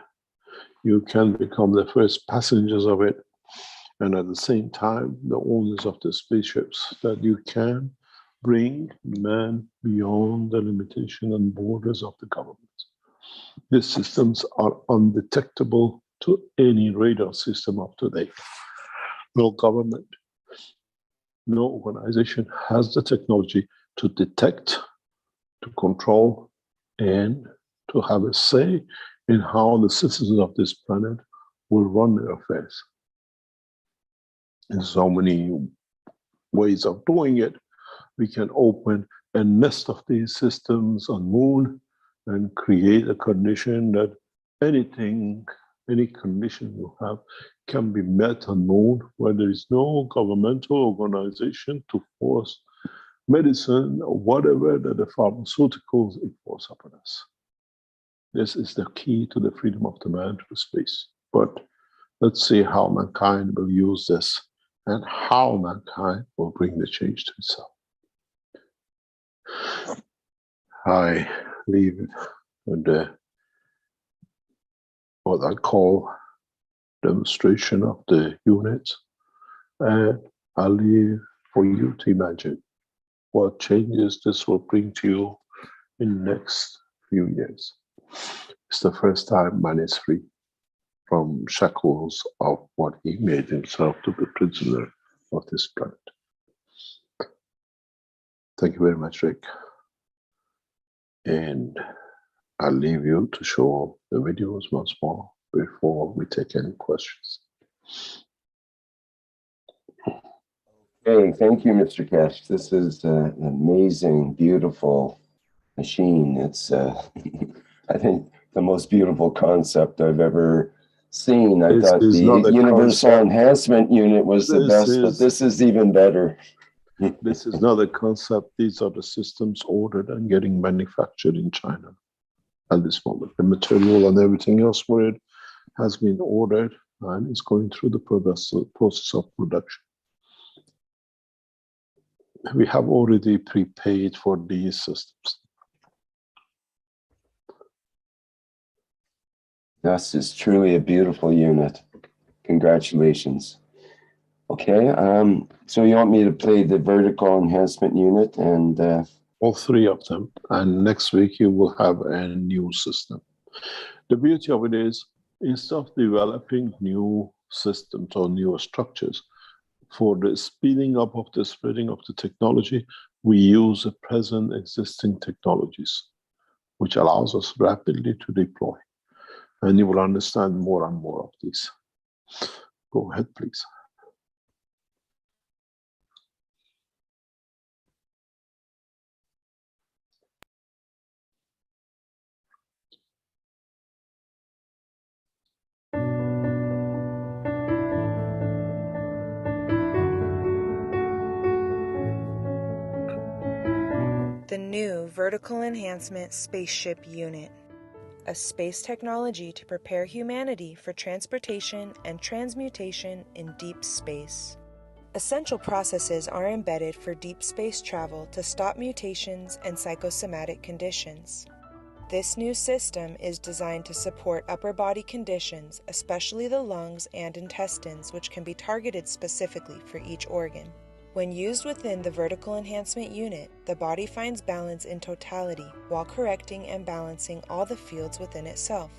You can become the first passengers of it. And at the same time, the owners of the spaceships, that you can bring man beyond the limitation and borders of the government. These systems are undetectable to any radar system of today. No government, no organization has the technology to detect, to control, and to have a say in how the citizens of this planet will run their affairs. In so many ways of doing it, we can open a nest of these systems on Moon and create a condition that anything, any condition you have can be met on Moon, where there is no governmental organization to force medicine or whatever that the pharmaceuticals enforce upon us. This is the key to the freedom of the man to space. But let's see how mankind will use this and how mankind will bring the change to itself. I leave it with what I call demonstration of the units, and I'll leave for you to imagine what changes this will bring to you in the next few years. It's the first time man is free. from shackles of what he made himself to be prisoner of this planet. Thank you very much, Rick. And I'll leave you to show the videos once more before we take any questions. Hey, thank you, Mr. Keshe. This is an amazing, beautiful machine. It's, I think, the most beautiful concept I've ever seen. I thought the Universal Enhancement Unit was the best, but this is even better. This is not a concept. These are the systems ordered and getting manufactured in China at this moment. The material and everything else for it has been ordered and is going through the process of production. We have already prepaid for these systems. This is truly a beautiful unit. Congratulations. Okay, so you want me to play the vertical enhancement unit and all three of them, and next week you will have a new system. The beauty of it is, instead of developing new systems or new structures, for the speeding up of the spreading of the technology, we use the present existing technologies, which allows us rapidly to deploy. And you will understand more and more of these. Go ahead, please. The new Vertical Enhancement Spaceship Unit, a space technology to prepare humanity for transportation and transmutation in deep space. Essential processes are embedded for deep space travel to stop mutations and psychosomatic conditions. This new system is designed to support upper body conditions, especially the lungs and intestines, which can be targeted specifically for each organ. When used within the Vertical Enhancement Unit, the body finds balance in totality while correcting and balancing all the fields within itself.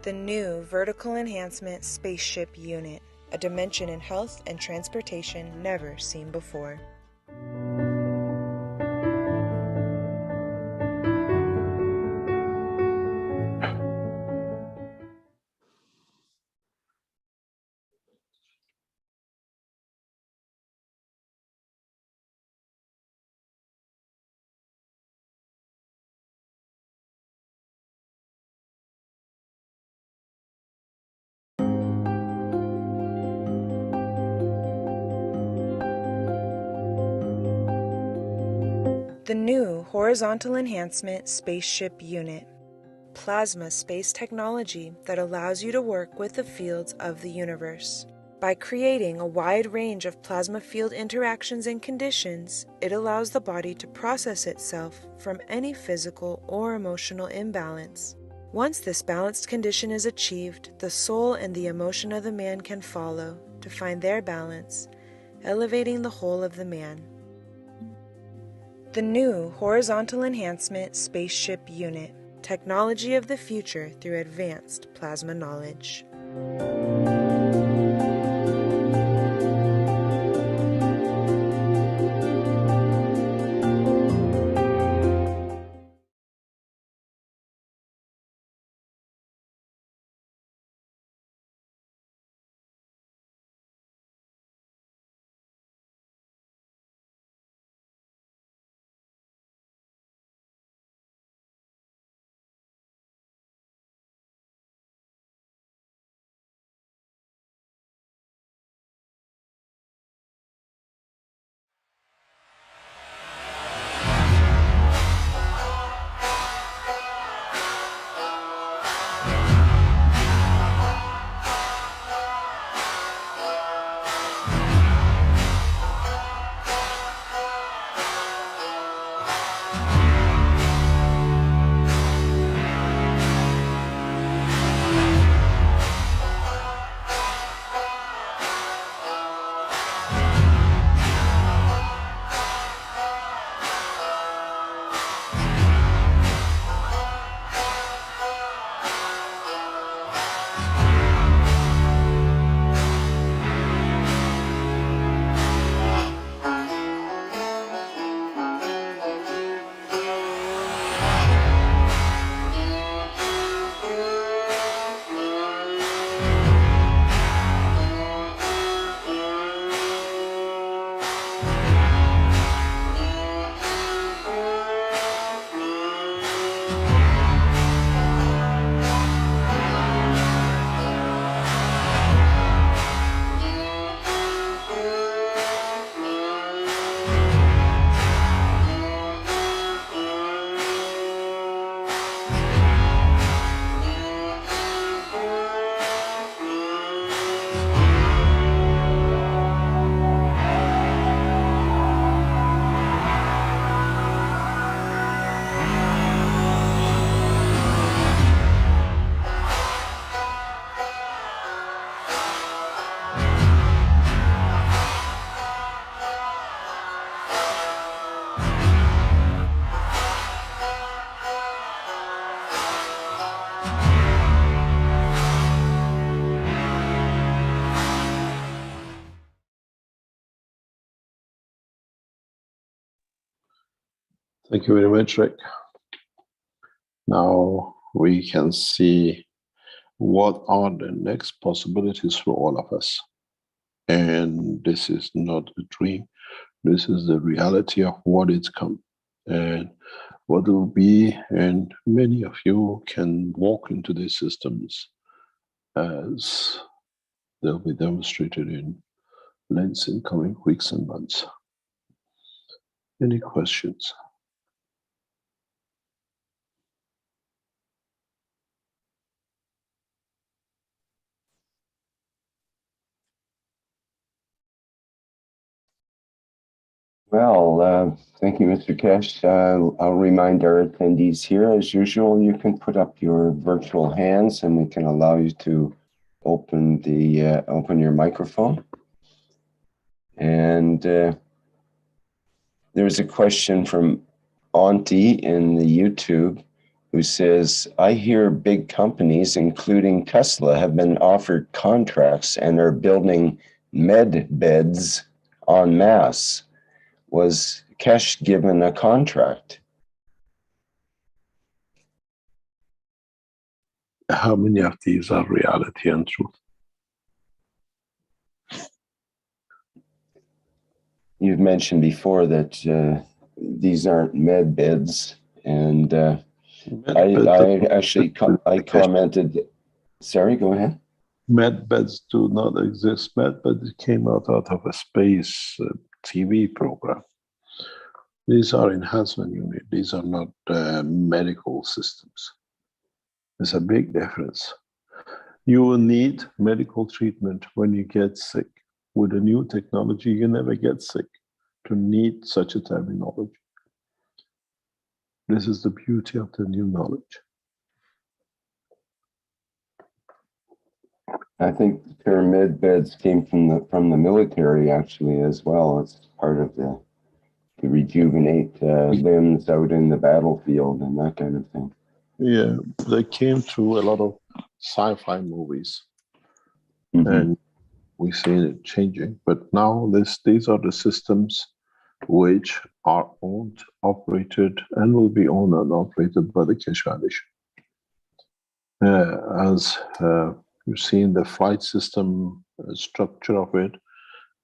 The new Vertical Enhancement Spaceship Unit, a dimension in health and transportation never seen before. The new Horizontal Enhancement Spaceship Unit, plasma space technology that allows you to work with the fields of the universe. By creating a wide range of plasma field interactions and conditions, it allows the body to process itself from any physical or emotional imbalance. Once this balanced condition is achieved, the soul and the emotion of the man can follow to find their balance, elevating the whole of the man. The new Horizontal Enhancement Spaceship Unit, technology of the future through advanced plasma knowledge. Thank you very much, Rick. Now we can see what are the next possibilities for all of us. And this is not a dream. This is the reality of what it's come and what it will be. And many of you can walk into these systems as they'll be demonstrated in Lens in coming weeks and months. Any questions? Well, thank you, Mr. Keshe. I'll remind our attendees here, as usual, you can put up your virtual hands and we can allow you to open your microphone. And there's a question from Auntie in the YouTube who says, I hear big companies, including Tesla, have been offered contracts and are building med beds en masse. Was Keshe given a contract? How many of these are reality and truth? You've mentioned before that these aren't med beds, and I actually commented. Sorry, go ahead. Med beds do not exist. Med beds came out of a space TV program. These are enhancement units. These are not medical systems. There's a big difference. You will need medical treatment when you get sick. With a new technology, you never get sick to need such a terminology. This is the beauty of the new knowledge. I think the term med beds came from the military actually as well. It's part of the rejuvenate limbs out in the battlefield and that kind of thing. Yeah, they came through a lot of sci-fi movies, and we've seen it changing. But now these are the systems which are owned, operated, and will be owned and operated by the Keshe Foundation. As you've seen, the flight system structure of it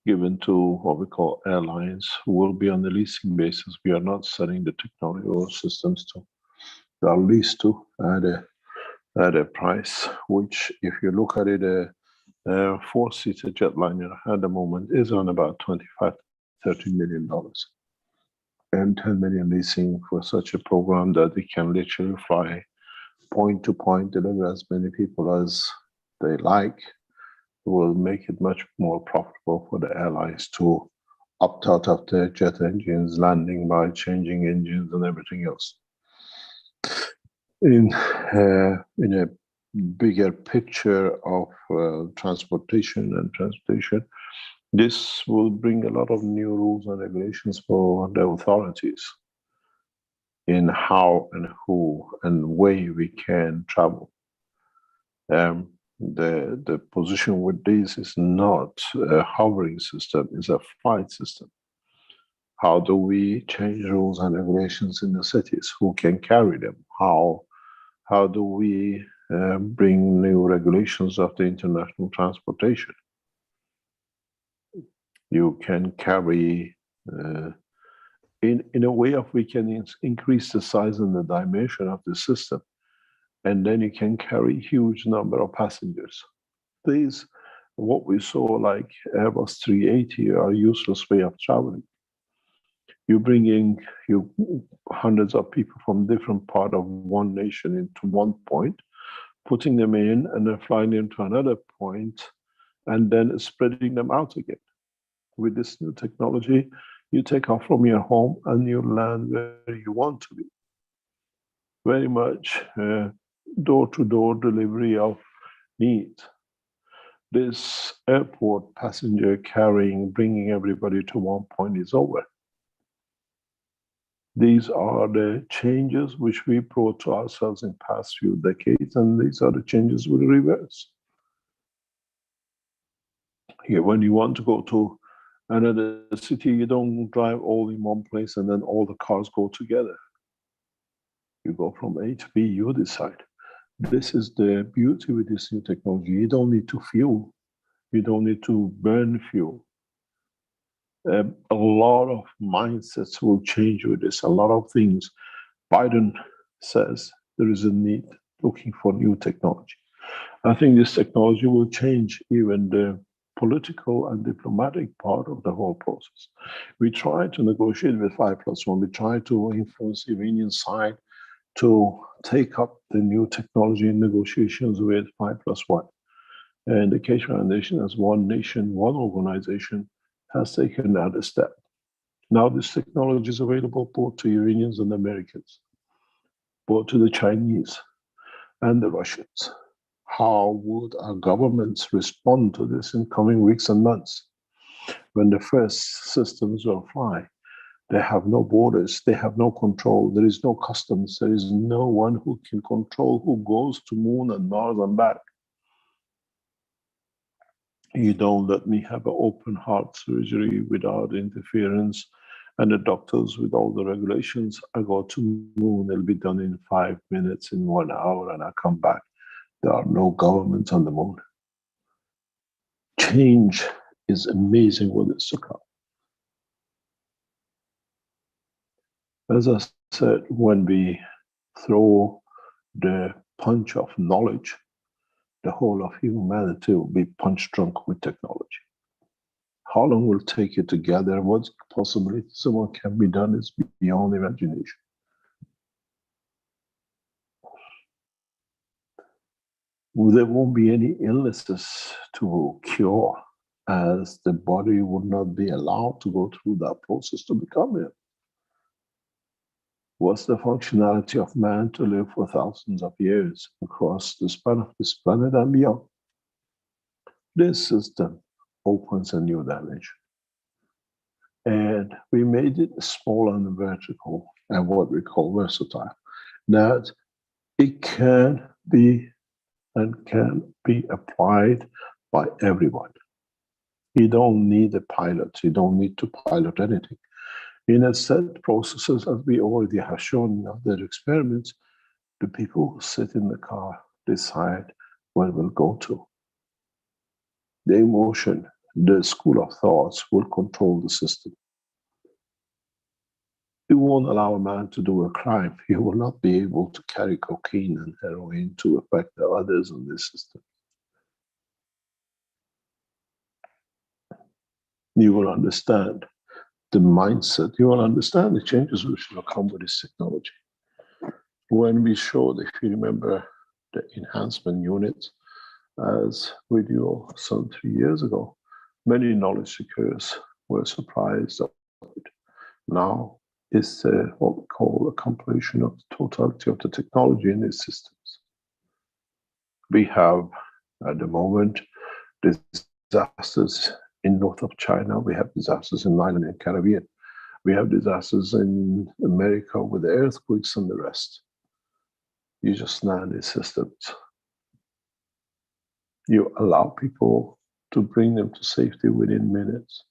given to what we call airlines will be on the leasing basis. We are not selling the technology or systems to. They are leased to at a price which, if you look at it, a four-seater jetliner at the moment is on about $25-30 million, and $10 million leasing for such a program that they can literally fly point to point, deliver as many people as they like. Will make it much more profitable for the airlines to opt out of the jet engines, landing by changing engines and everything else. In a bigger picture of transportation, this will bring a lot of new rules and regulations for the authorities in how and who and way we can travel. The position with this is not a hovering system, it's a flight system. How do we change rules and regulations in the cities? Who can carry them? How do we bring new regulations of the international transportation? You can carry, in a way of we can increase the size and the dimension of the system, and then you can carry huge number of passengers. These, what we saw like Airbus 380 are useless way of traveling. You bring in hundreds of people from different part of one nation into one point, putting them in and then flying them to another point, and then spreading them out again. With this new technology, you take off from your home and you land where you want to be. Very much door-to-door delivery of needs. This airport passenger carrying, bringing everybody to one point is over. These are the changes which we brought to ourselves in past few decades, and these are the changes we'll reverse. Here, when you want to go to Another city, you don't drive all in one place and then all the cars go together. You go from A to B, you decide. This is the beauty with this new technology. You don't need to fuel. You don't need to burn fuel. A lot of mindsets will change with this. A lot of things. Biden says there is a need looking for new technology. I think this technology will change even the political and diplomatic part of the whole process. We try to negotiate with 5+1. We try to influence the Iranian side to take up the new technology in negotiations with 5+1. And the Keshe Foundation, as one nation, one organization, has taken another step. Now this technology is available both to Iranians and Americans, both to the Chinese and the Russians. How would our governments respond to this in coming weeks and months? When the first systems will fly, they have no borders, they have no control, there is no customs, there is no one who can control who goes to Moon and Mars and back. You don't let me have an open heart surgery without interference, and the doctors with all the regulations. I go to Moon, it'll be done in 5 minutes, in 1 hour, and I come back. There are no governments on the Moon. Change is amazing what is to come. As I said, when we throw the punch of knowledge, the whole of humanity will be punch drunk with technology. How long will it take you to gather what possibilities of what can be done is beyond imagination. There won't be any illnesses to cure, as the body would not be allowed to go through that process to become ill. What's the functionality of man to live for thousands of years across the span of this planet and beyond? This system opens a new dimension. And we made it small and vertical and what we call versatile, that it can be and can be applied by everyone. You don't need a pilot, you don't need to pilot anything. In a set processes, as we already have shown in other experiments, the people who sit in the car decide where we'll go to. The emotion, the school of thoughts will control the system. You won't allow a man to do a crime. He will not be able to carry cocaine and heroin to affect the others in this system. You will understand the mindset, you will understand the changes which will come with this technology. When we showed, if you remember, the enhancement unit as video some 3 years ago, many knowledge seekers were surprised of it. Now it's what we call a compilation of the totality of the technology in these systems. We have, at the moment, disasters in north of China, we have disasters in Ireland and Caribbean. We have disasters in America with the earthquakes and the rest. You just land these systems. You allow people to bring them to safety within minutes.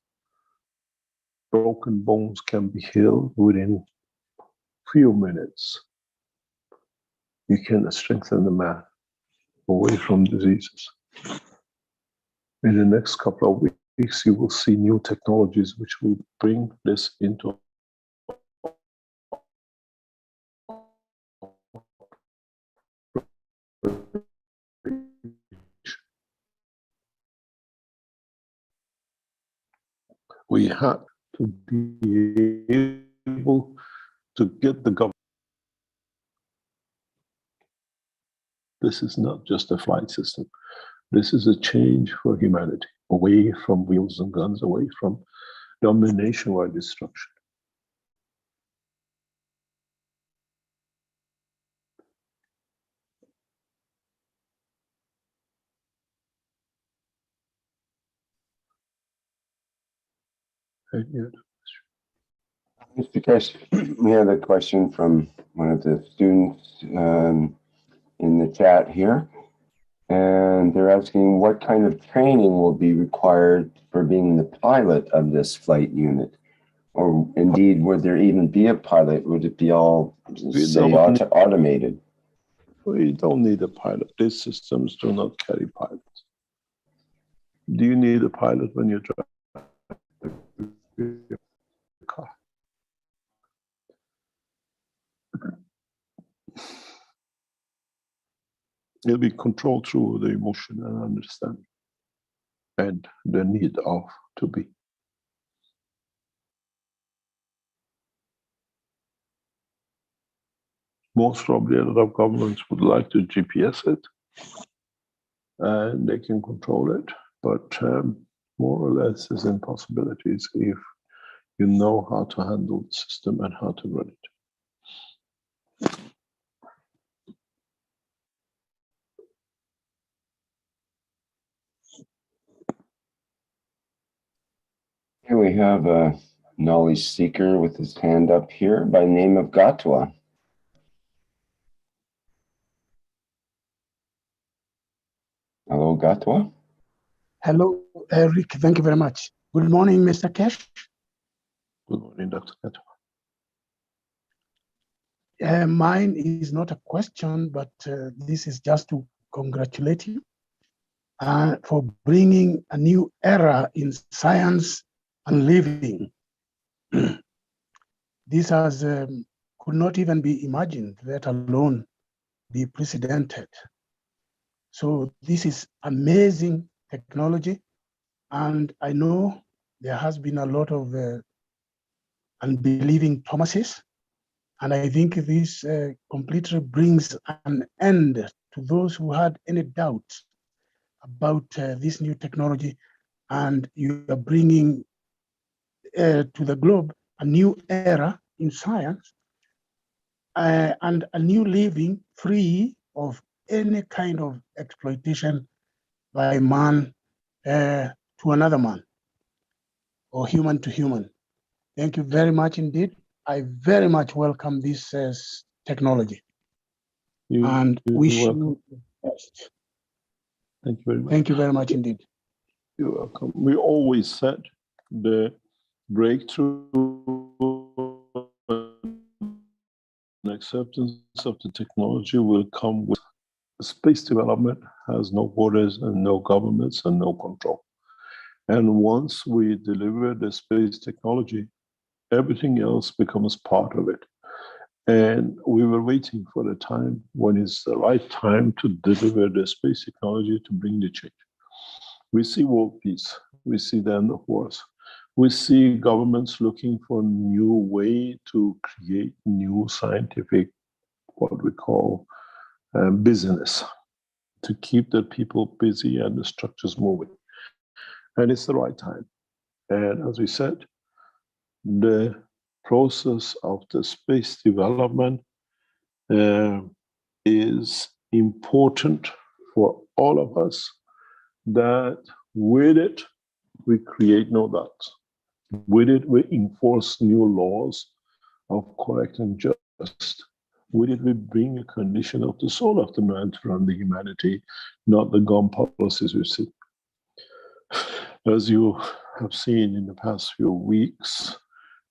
Broken bones can be healed within few minutes. You can strengthen the man away from diseases. In the next couple of weeks, you will see new technologies which will bring this into we have to be able to get the government. This is not just a flight system. This is a change for humanity, away from wheels and guns, away from domination or destruction. Mr. Keshe, we have a question from one of the students in the chat here. And they're asking what kind of training will be required for being the pilot of this flight unit? Or indeed, would there even be a pilot? Would it be all, say, automated? We don't need a pilot. These systems do not carry pilots. Do you need a pilot when you're driving a car? It'll be controlled through the emotion and understanding and the need of to be. Most probably a lot of governments would like to GPS it and they can control it, but more or less there's impossibilities if you know how to handle the system and how to run it. Here we have a knowledge seeker with his hand up here by the name of Gatwa. Hello, Gatwa. Hello, Rick. Thank you very much. Good morning, Mr. Keshe. Good morning, Dr. Gatwa. Mine is not a question, but this is just to congratulate you for bringing a new era in science and living. This has could not even be imagined, let alone be precedented. So this is amazing technology, and I know there has been a lot of unbelieving Thomases, and I think this completely brings an end to those who had any doubt about this new technology, and you are bringing to the globe a new era in science and a new living free of any kind of exploitation by man to another man or human to human. Thank you very much indeed. I very much welcome this technology and wish you the best. Thank you very much. Thank you very much indeed. You're welcome. We always said the breakthrough and acceptance of the technology will come with space development, has no borders and no governments and no control. And once we deliver the space technology, everything else becomes part of it. And we were waiting for the time when it's the right time to deliver the space technology to bring the change. We see world peace. We see the end of wars. We see governments looking for a new way to create new scientific, what we call business, to keep the people busy and the structures moving. And it's the right time. And as we said, the process of the space development is important for all of us, that with it, we create no doubts. With it, we enforce new laws of correct and just. With it, we bring a condition of the soul of the man to run the humanity, not the gun policies we see. As you have seen in the past few weeks,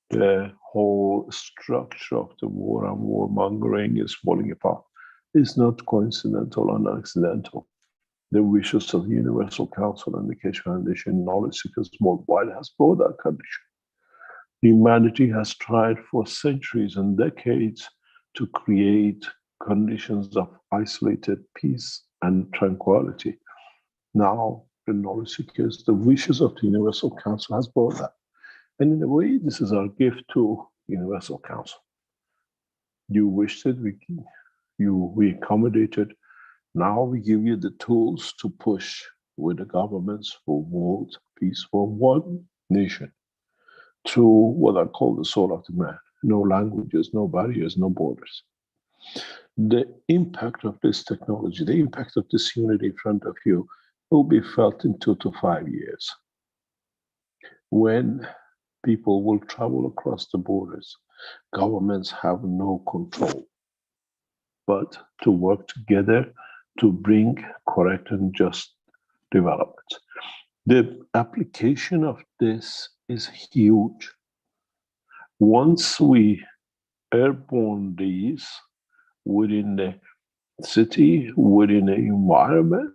the whole structure of the war and warmongering is falling apart. It's not coincidental and accidental. The wishes of the Universal Council and the Keshe Foundation knowledge seekers worldwide has brought that condition. Humanity has tried for centuries and decades to create conditions of isolated peace and tranquility. Now, the knowledge seekers, the wishes of the Universal Council has brought that. And in a way, this is our gift to Universal Council. You wished it, we accommodated. Now we give you the tools to push with the governments for world peace, for one nation, through what I call the soul of the man. No languages, no barriers, no borders. The impact of this technology, the impact of this unity in front of you will be felt in 2 to 5 years, when people will travel across the borders. Governments have no control, but to work together to bring correct and just development. The application of this is huge. Once we airborne these within the city, within the environment,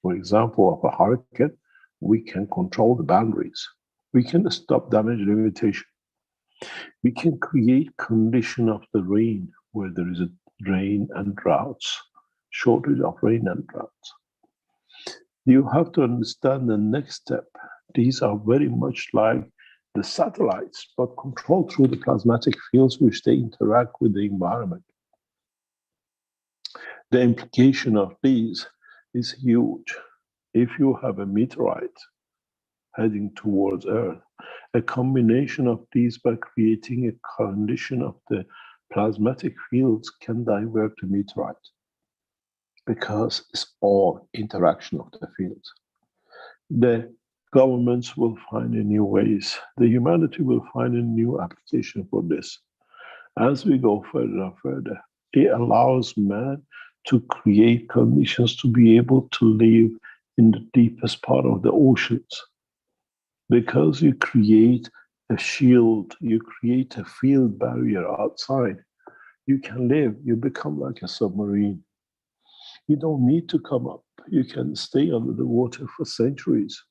for example, of a hurricane, we can control the boundaries. We can stop damage limitation. We can create condition of the rain where there is a rain and droughts, shortage of rain and droughts. You have to understand the next step. These are very much like the satellites, but controlled through the plasmatic fields which they interact with the environment. The implication of these is huge. If you have a meteorite heading towards Earth, a combination of these by creating a condition of the plasmatic fields can divert the meteorite, because it's all interaction of the fields. The governments will find new ways. The humanity will find a new application for this. As we go further and further, it allows man to create conditions to be able to live in the deepest part of the oceans. Because you create a shield, you create a field barrier outside, you can live, you become like a submarine. You don't need to come up. You can stay under the water for centuries,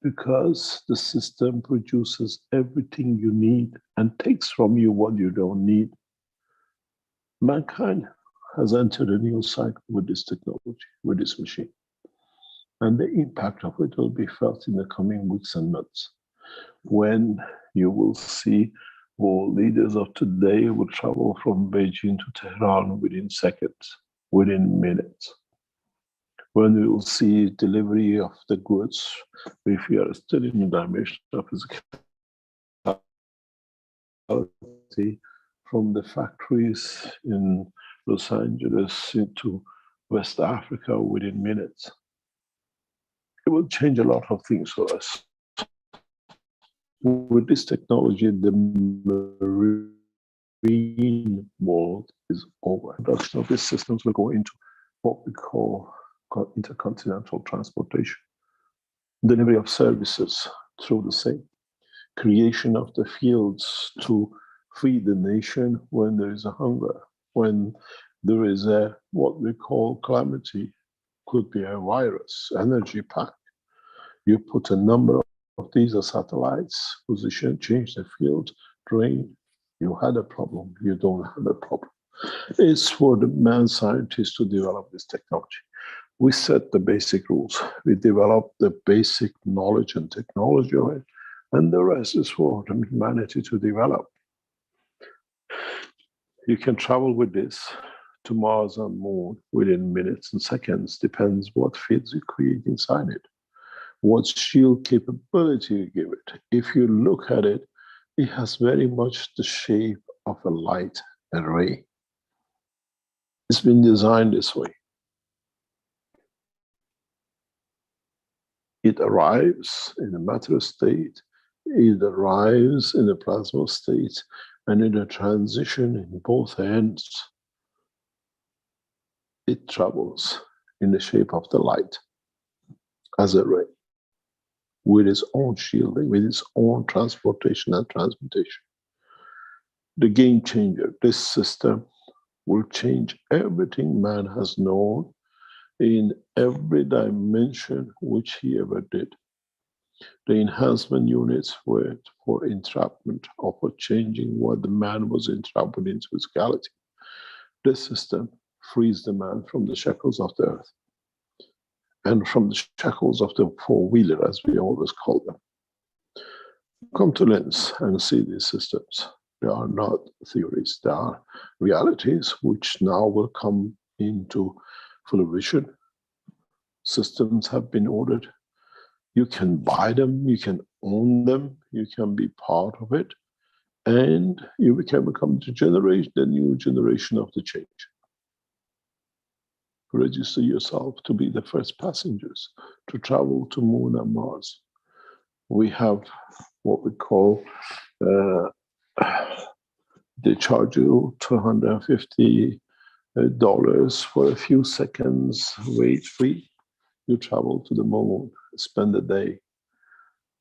because the system produces everything you need and takes from you what you don't need. Mankind has entered a new cycle with this technology, with this machine. And the impact of it will be felt in the coming weeks and months, when you will see all leaders of today will travel from Beijing to Tehran within seconds, within minutes. When we will see delivery of the goods, if we are still in the dimension of physicality, from the factories in Los Angeles into West Africa within minutes. It will change a lot of things for us. With this technology, the marine world is over. Production of these systems will go into what we call intercontinental transportation, delivery of services through the same, creation of the fields to feed the nation when there is a hunger, when there is a what we call calamity, could be a virus, energy pack. You put a number of these satellites, position, change the field, drain. You had a problem, you don't have a problem. It's for the man scientists to develop this technology. We set the basic rules. We develop the basic knowledge and technology of it, and the rest is for the humanity to develop. You can travel with this to Mars and Moon within minutes and seconds, depends what fields you create inside it, what shield capability you give it. If you look at it, it has very much the shape of a light array. It's been designed this way. It arrives in a matter state, it arrives in a plasma state, and in a transition in both ends, it travels in the shape of the light as a ray, with its own shielding, with its own transportation and transmutation. The game changer, this system will change everything man has known in every dimension which he ever did. The enhancement units were for entrapment or for changing what the man was entrapped into physicality. This system frees the man from the shackles of the earth and from the shackles of the four-wheeler, as we always call them. Come to Lens and see these systems. They are not theories, they are realities which now will come into fruition. Systems have been ordered. You can buy them, you can own them, you can be part of it, and you can become the new generation of the change. Register yourself to be the first passengers to travel to Moon and Mars. We have what we call they charge you $250 dollars for a few seconds, wait free. You travel to the moon, spend a day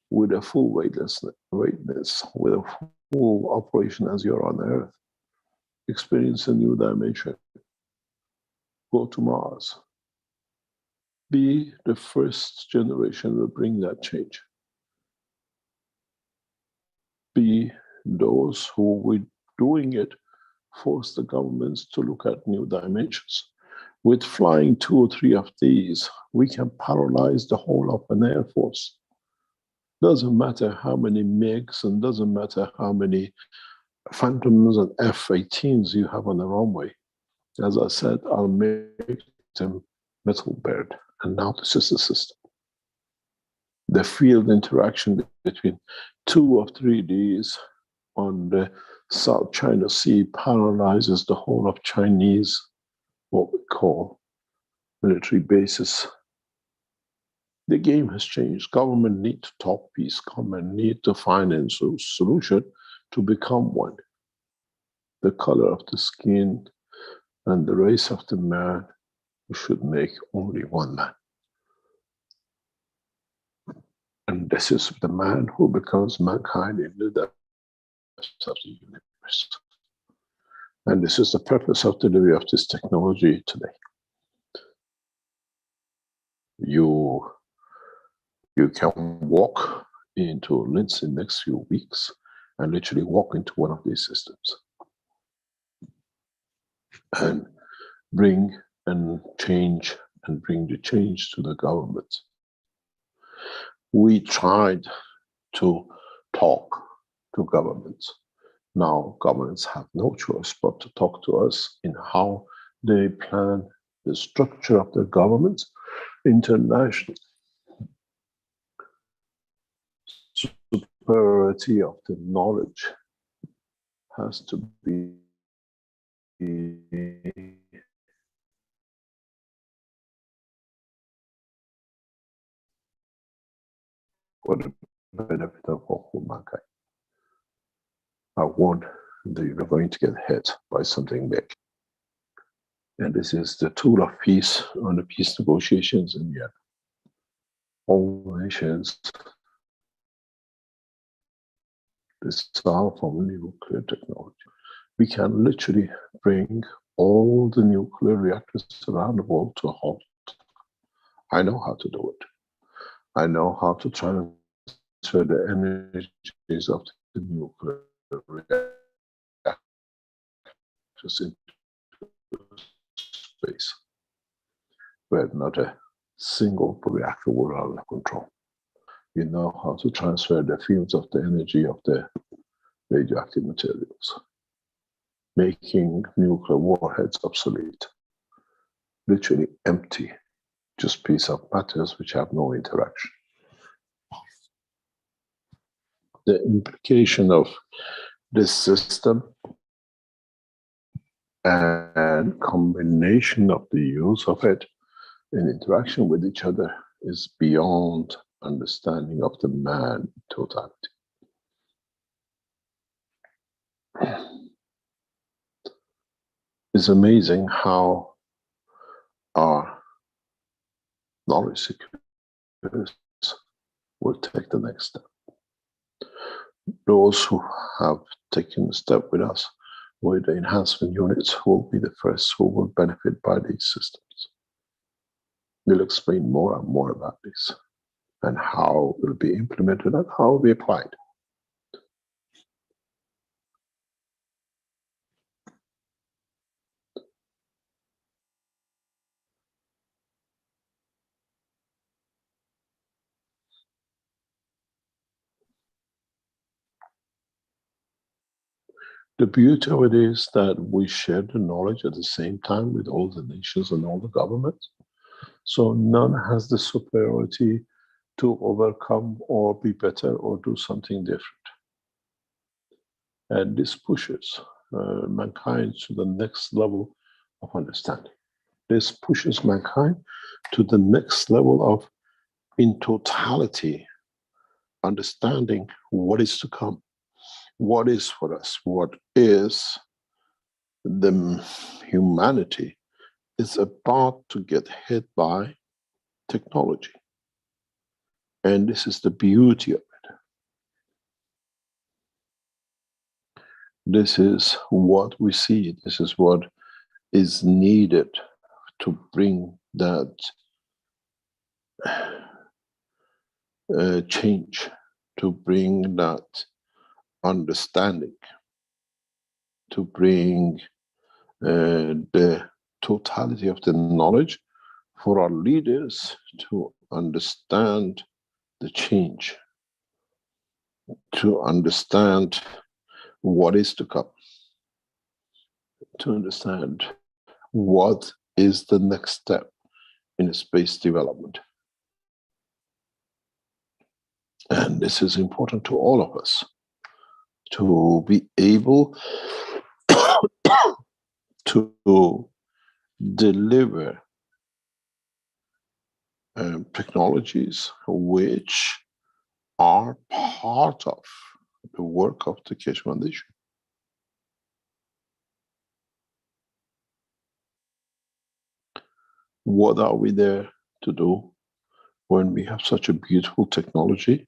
with a full weightness, with a full operation as you're on Earth. Experience a new dimension. Go to Mars. Be the first generation to bring that change. Be those who, with doing it, force the governments to look at new dimensions. With flying 2 or 3 of these, we can paralyze the whole of an air force. Doesn't matter how many MiGs and doesn't matter how many Phantoms and F-18s you have on the runway. As I said, I'll make them metal bird. And now this is the system. The field interaction between 2 of 3Ds on the South China Sea paralyzes the whole of Chinese, what we call military bases. The game has changed. Government need to talk peace, government need to find a solution to become one. The color of the skin and the race of the man, we should make only one man. And this is the man who becomes mankind in the depths of the universe. And this is the purpose of delivery of this technology today. You can walk into Linz in the next few weeks and literally walk into one of these systems and bring and change and bring the change to the government. We tried to talk to governments. Now governments have no choice but to talk to us in how they plan the structure of their governments internationally. Superiority of the knowledge has to be for the benefit of all mankind. I warn that you're going to get hit by something big. And this is the tool of peace on the peace negotiations in Vienna. All nations dissolve from nuclear technology. We can literally bring all the nuclear reactors around the world to a halt. I know how to do it. I know how to transfer the energies of the nuclear reactors into space, where not a single reactor will run out of control. You know how to transfer the fields of the energy of the radioactive materials, making nuclear warheads obsolete, literally empty, just piece of matters which have no interaction. The implication of this system and combination of the use of it in interaction with each other is beyond understanding of the man in totality. It's amazing how our knowledge seekers will take the next step. Those who have taken the step with us with the enhancement units will be the first who will benefit by these systems. We'll explain more and more about this and how it will be implemented and how it will be applied. The beauty of it is that we share the knowledge at the same time with all the nations and all the governments. So none has the superiority to overcome or be better or do something different. And this pushes mankind to the next level of understanding. This pushes mankind to the next level of, in totality, understanding what is to come. What is for us? What is the humanity is about to get hit by technology. And this is the beauty of it. This is what we see. This is what is needed to bring that change, to bring that understanding, to bring the totality of the knowledge for our leaders to understand the change, to understand what is to come, to understand what is the next step in space development. And this is important to all of us, to be able to deliver technologies which are part of the work of the Keshe Foundation. What are we there to do when we have such a beautiful technology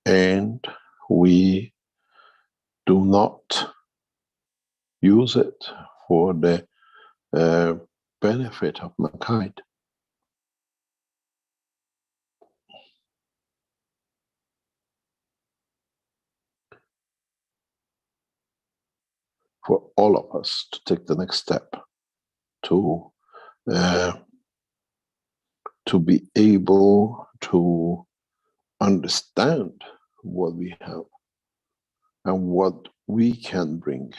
and we do not use it for the benefit of mankind? For all of us to take the next step, to be able to understand what we have and what we can bring.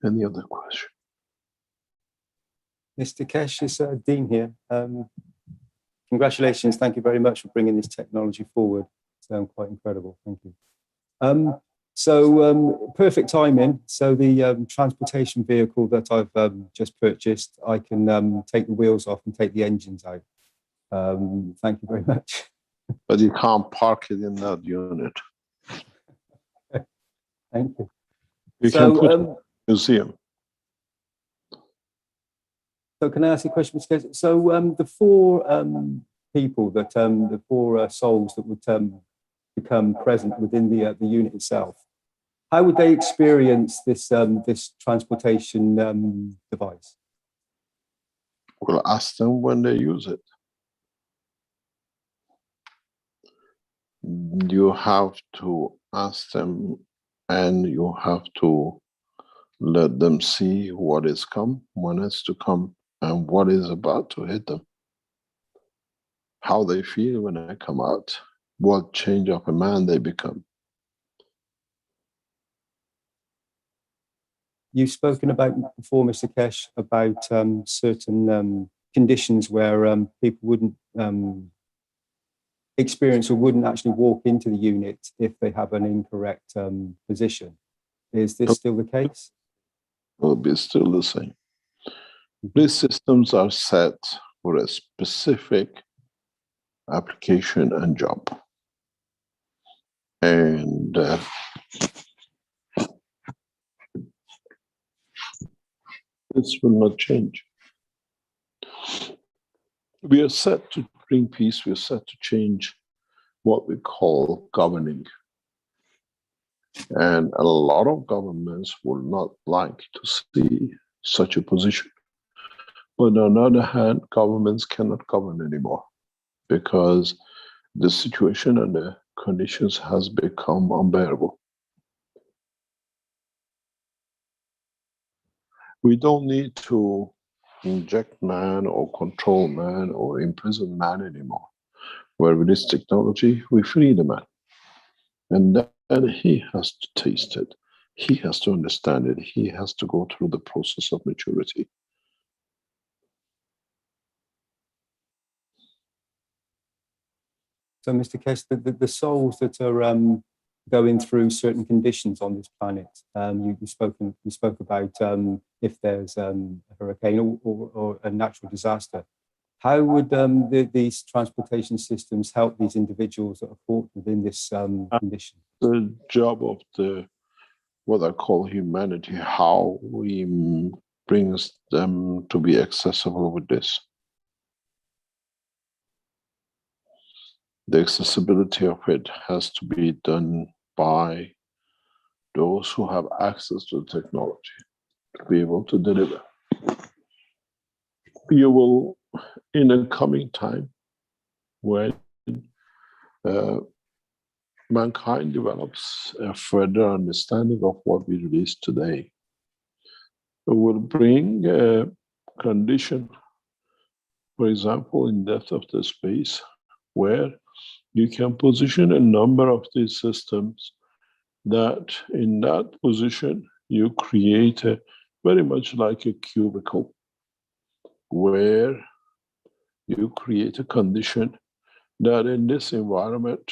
Any other question? Mr. Keshe, it's Dean here. Congratulations. Thank you very much for bringing this technology forward. It's quite incredible. Thank you. Perfect timing. So the transportation vehicle that I've just purchased, I can take the wheels off and take the engines out. Thank you very much. But you can't park it in that unit. Thank you. You can put it in a museum. So can I ask you a question, Mr. Keshe? So the four people that, the four souls that would become present within the unit itself, how would they experience this this transportation device? We'll ask them when they use it. You have to ask them, and you have to let them see what is come, when it's to come, and what is about to hit them. How they feel when they come out, what change of a man they become. You've spoken about before, Mr. Keshe, about certain conditions where people wouldn't experience or wouldn't actually walk into the unit if they have an incorrect position. Is this still the case? Will be still the same. These systems are set for a specific application and job. And this will not change. We are set to bring peace. We are set to change what we call governing. And a lot of governments will not like to see such a position. But on the other hand, governments cannot govern anymore because the situation and the conditions has become unbearable. We don't need to inject man or control man or imprison man anymore. Where with this technology, we free the man. And then he has to taste it. He has to understand it. He has to go through the process of maturity. So, Mr. Keshe, the souls that are going through certain conditions on this planet. You spoke about if there's a hurricane or a natural disaster. How would these transportation systems help these individuals that are caught within this condition? The job of what I call humanity, how we brings them to be accessible with this. The accessibility of it has to be done by those who have access to the technology to be able to deliver. You will, in a coming time, when mankind develops a further understanding of what we release today, it will bring a condition, for example, in depth of the space, where you can position a number of these systems that in that position, you create a very much like a cubicle, where you create a condition that in this environment,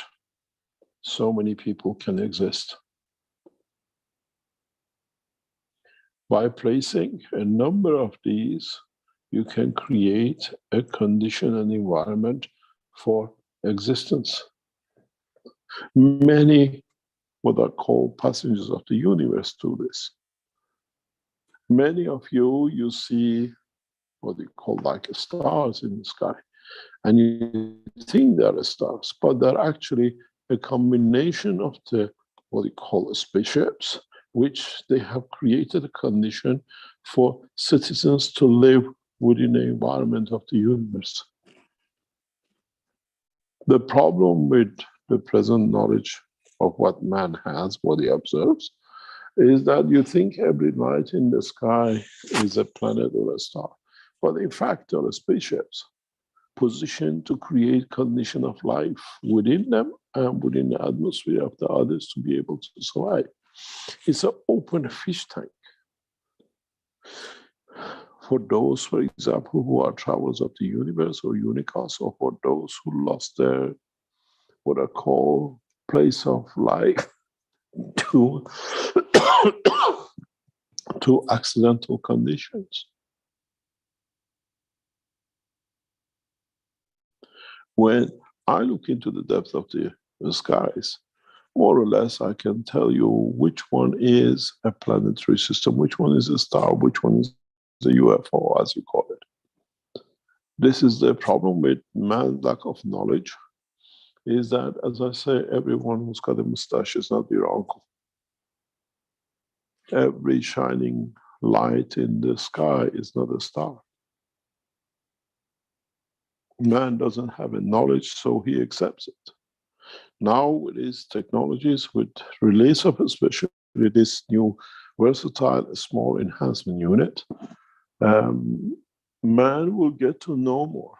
so many people can exist. By placing a number of these, you can create a condition and environment for existence. Many what are called passengers of the universe do this. Many of you see what they call like stars in the sky, and you think they are stars, but they're actually a combination of the what they call spaceships, which they have created a condition for citizens to live within the environment of the universe. The problem with the present knowledge of what man has, what he observes, is that you think every light in the sky is a planet or a star. But in fact, there are spaceships positioned to create condition of life within them and within the atmosphere of the others to be able to survive. It's an open fish tank. For those, for example, who are travelers of the universe or unicos, or for those who lost their what I call place of life to to accidental conditions. When I look into the depth of the skies, more or less I can tell you which one is a planetary system, which one is a star, which one is a UFO, as you call it. This is the problem with man's lack of knowledge, is that, as I say, everyone who's got a mustache is not your uncle. Every shining light in the sky is not a star. Man doesn't have a knowledge, so he accepts it. Now with these technologies, with release of especially this new versatile small enhancement unit, man will get to know more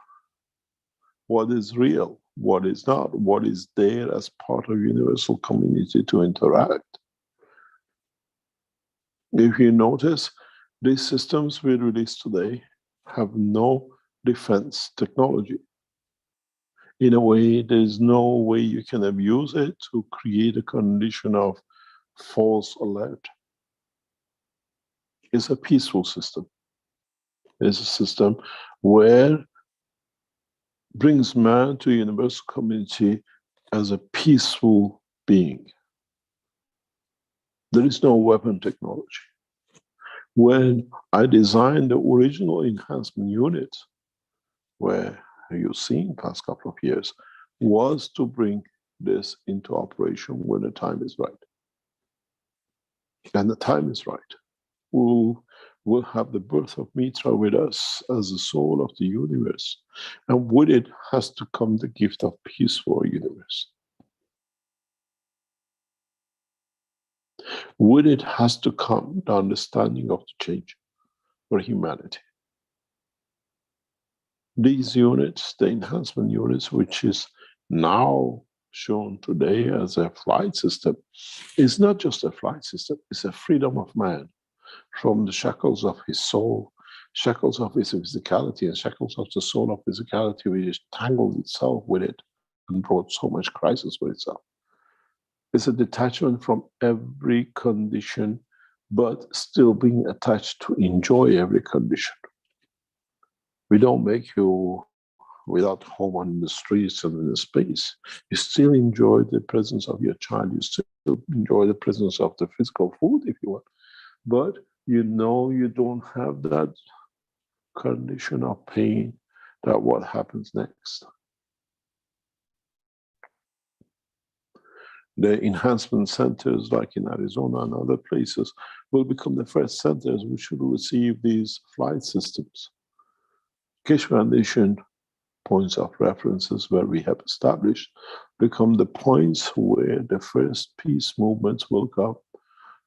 what is real, what is not, what is there as part of universal community to interact. If you notice, these systems we release today have no defense technology. In a way, there's no way you can abuse it to create a condition of false alert. It's a peaceful system. It's a system where brings man to universal community as a peaceful being. There is no weapon technology. When I designed the original enhancement unit, where you've seen past couple of years, was to bring this into operation when the time is right. And the time is right. We'll have the birth of Mitra with us as the soul of the universe. And with it has to come the gift of peace for our universe. With it has to come the understanding of the change for humanity. These units, the enhancement units, which is now shown today as a flight system, is not just a flight system, it's a freedom of man from the shackles of his soul, shackles of his physicality, and shackles of the soul of physicality, which tangled itself with it and brought so much crisis for itself. It's a detachment from every condition, but still being attached to enjoy every condition. We don't make you without home on the streets and in the space. You still enjoy the presence of your child. You still enjoy the presence of the physical food if you want. But you know you don't have that condition of pain, that what happens next. The enhancement centers like in Arizona and other places will become the first centers which should receive these flight systems. Keshe Foundation points of references where we have established become the points where the first peace movements will come,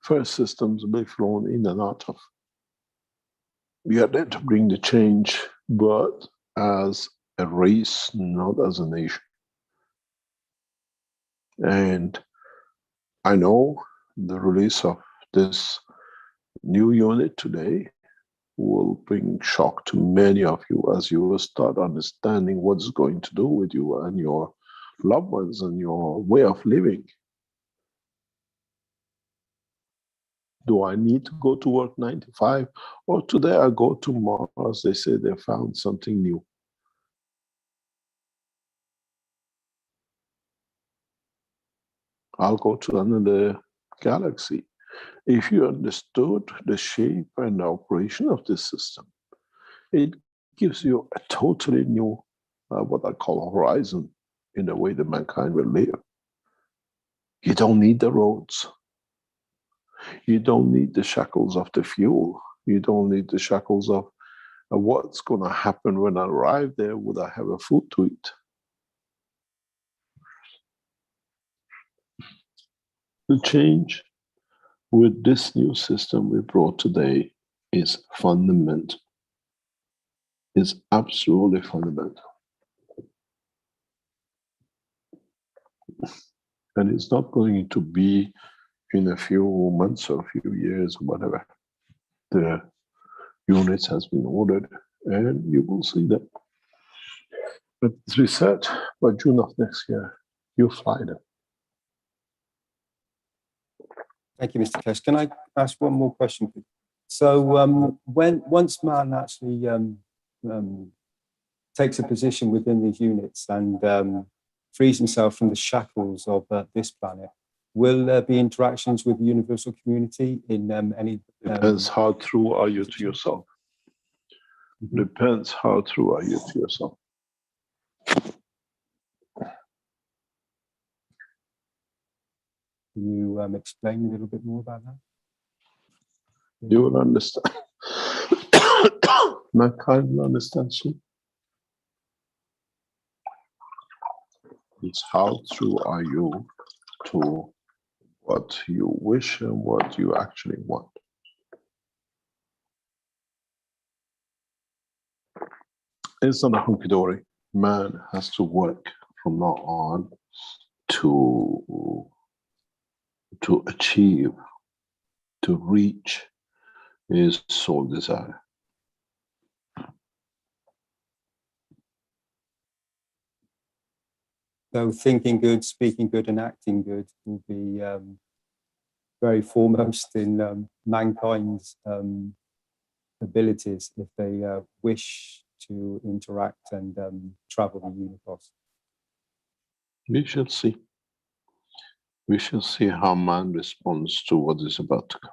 first systems will be flown in and out of. We are there to bring the change, but as a race, not as a nation. And I know the release of this new unit today will bring shock to many of you as you will start understanding what it's going to do with you and your loved ones and your way of living. Do I need to go to work 9 to 5? Or today I go to Mars, they say they found something new. I'll go to another galaxy. If you understood the shape and the operation of this system, it gives you a totally new, what I call horizon in the way that mankind will live. You don't need the roads. You don't need the shackles of the fuel. You don't need the shackles of what's going to happen when I arrive there. Would I have a food to eat? The change with this new system we brought today is fundamental. It's absolutely fundamental. And it's not going to be in a few months or a few years, whatever. The units has been ordered and you will see that. But as we said, by June of next year, you fly them. Thank you, Mr. Keshe. Can I ask one more question, please? So once man actually takes a position within these units and frees himself from the shackles of this planet, will there be interactions with the universal community in any... Depends how true are you to yourself. Mm-hmm. Depends how true are you to yourself. Can you explain a little bit more about that? You will understand. Mankind will understand soon. It's how true are you to what you wish and what you actually want. It's not a hunky-dory. Man has to work from now on to achieve, to reach his soul desire. So thinking good, speaking good, and acting good will be very foremost in mankind's abilities if they wish to interact and travel the universe. We shall see. We shall see how man responds to what is about to come.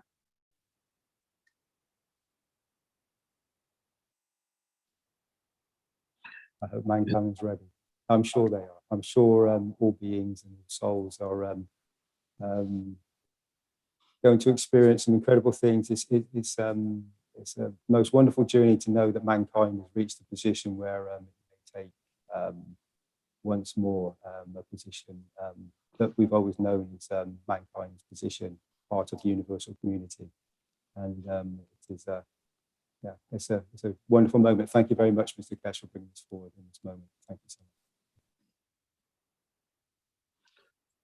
I hope mankind is ready. I'm sure they are. I'm sure all beings and souls are going to experience some incredible things. It's a most wonderful journey to know that mankind has reached a position where it may take once more a position that we've always known as mankind's position, part of the universal community. And it is it's a wonderful moment. Thank you very much, Mr. Keshe, for bringing this forward in this moment. Thank you so much.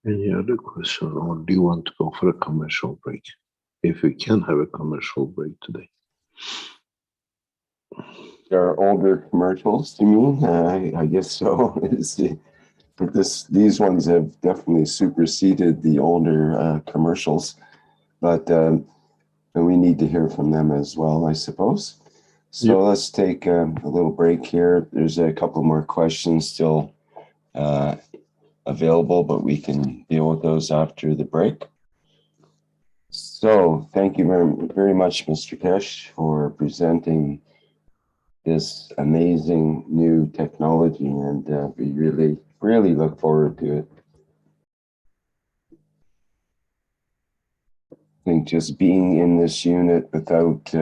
Any other question, or do you want to go for a commercial break? If we can have a commercial break today. There are older commercials, you mean? I guess so. But these ones have definitely superseded the older commercials, but and we need to hear from them as well, I suppose. So Yep. let's take a little break here. There's a couple more questions still available, but we can deal with those after the break. So thank you very much, Mr. Kesh, for presenting this amazing new technology, and we really look forward to it. I think just being in this unit without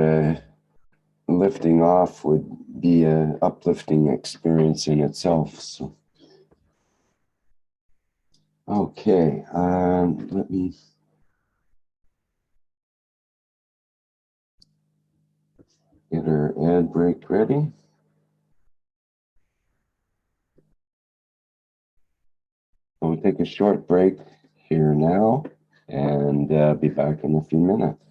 lifting off would be an uplifting experience in itself. So, okay, let me get our ad break ready. We'll take a short break here now and be back in a few minutes.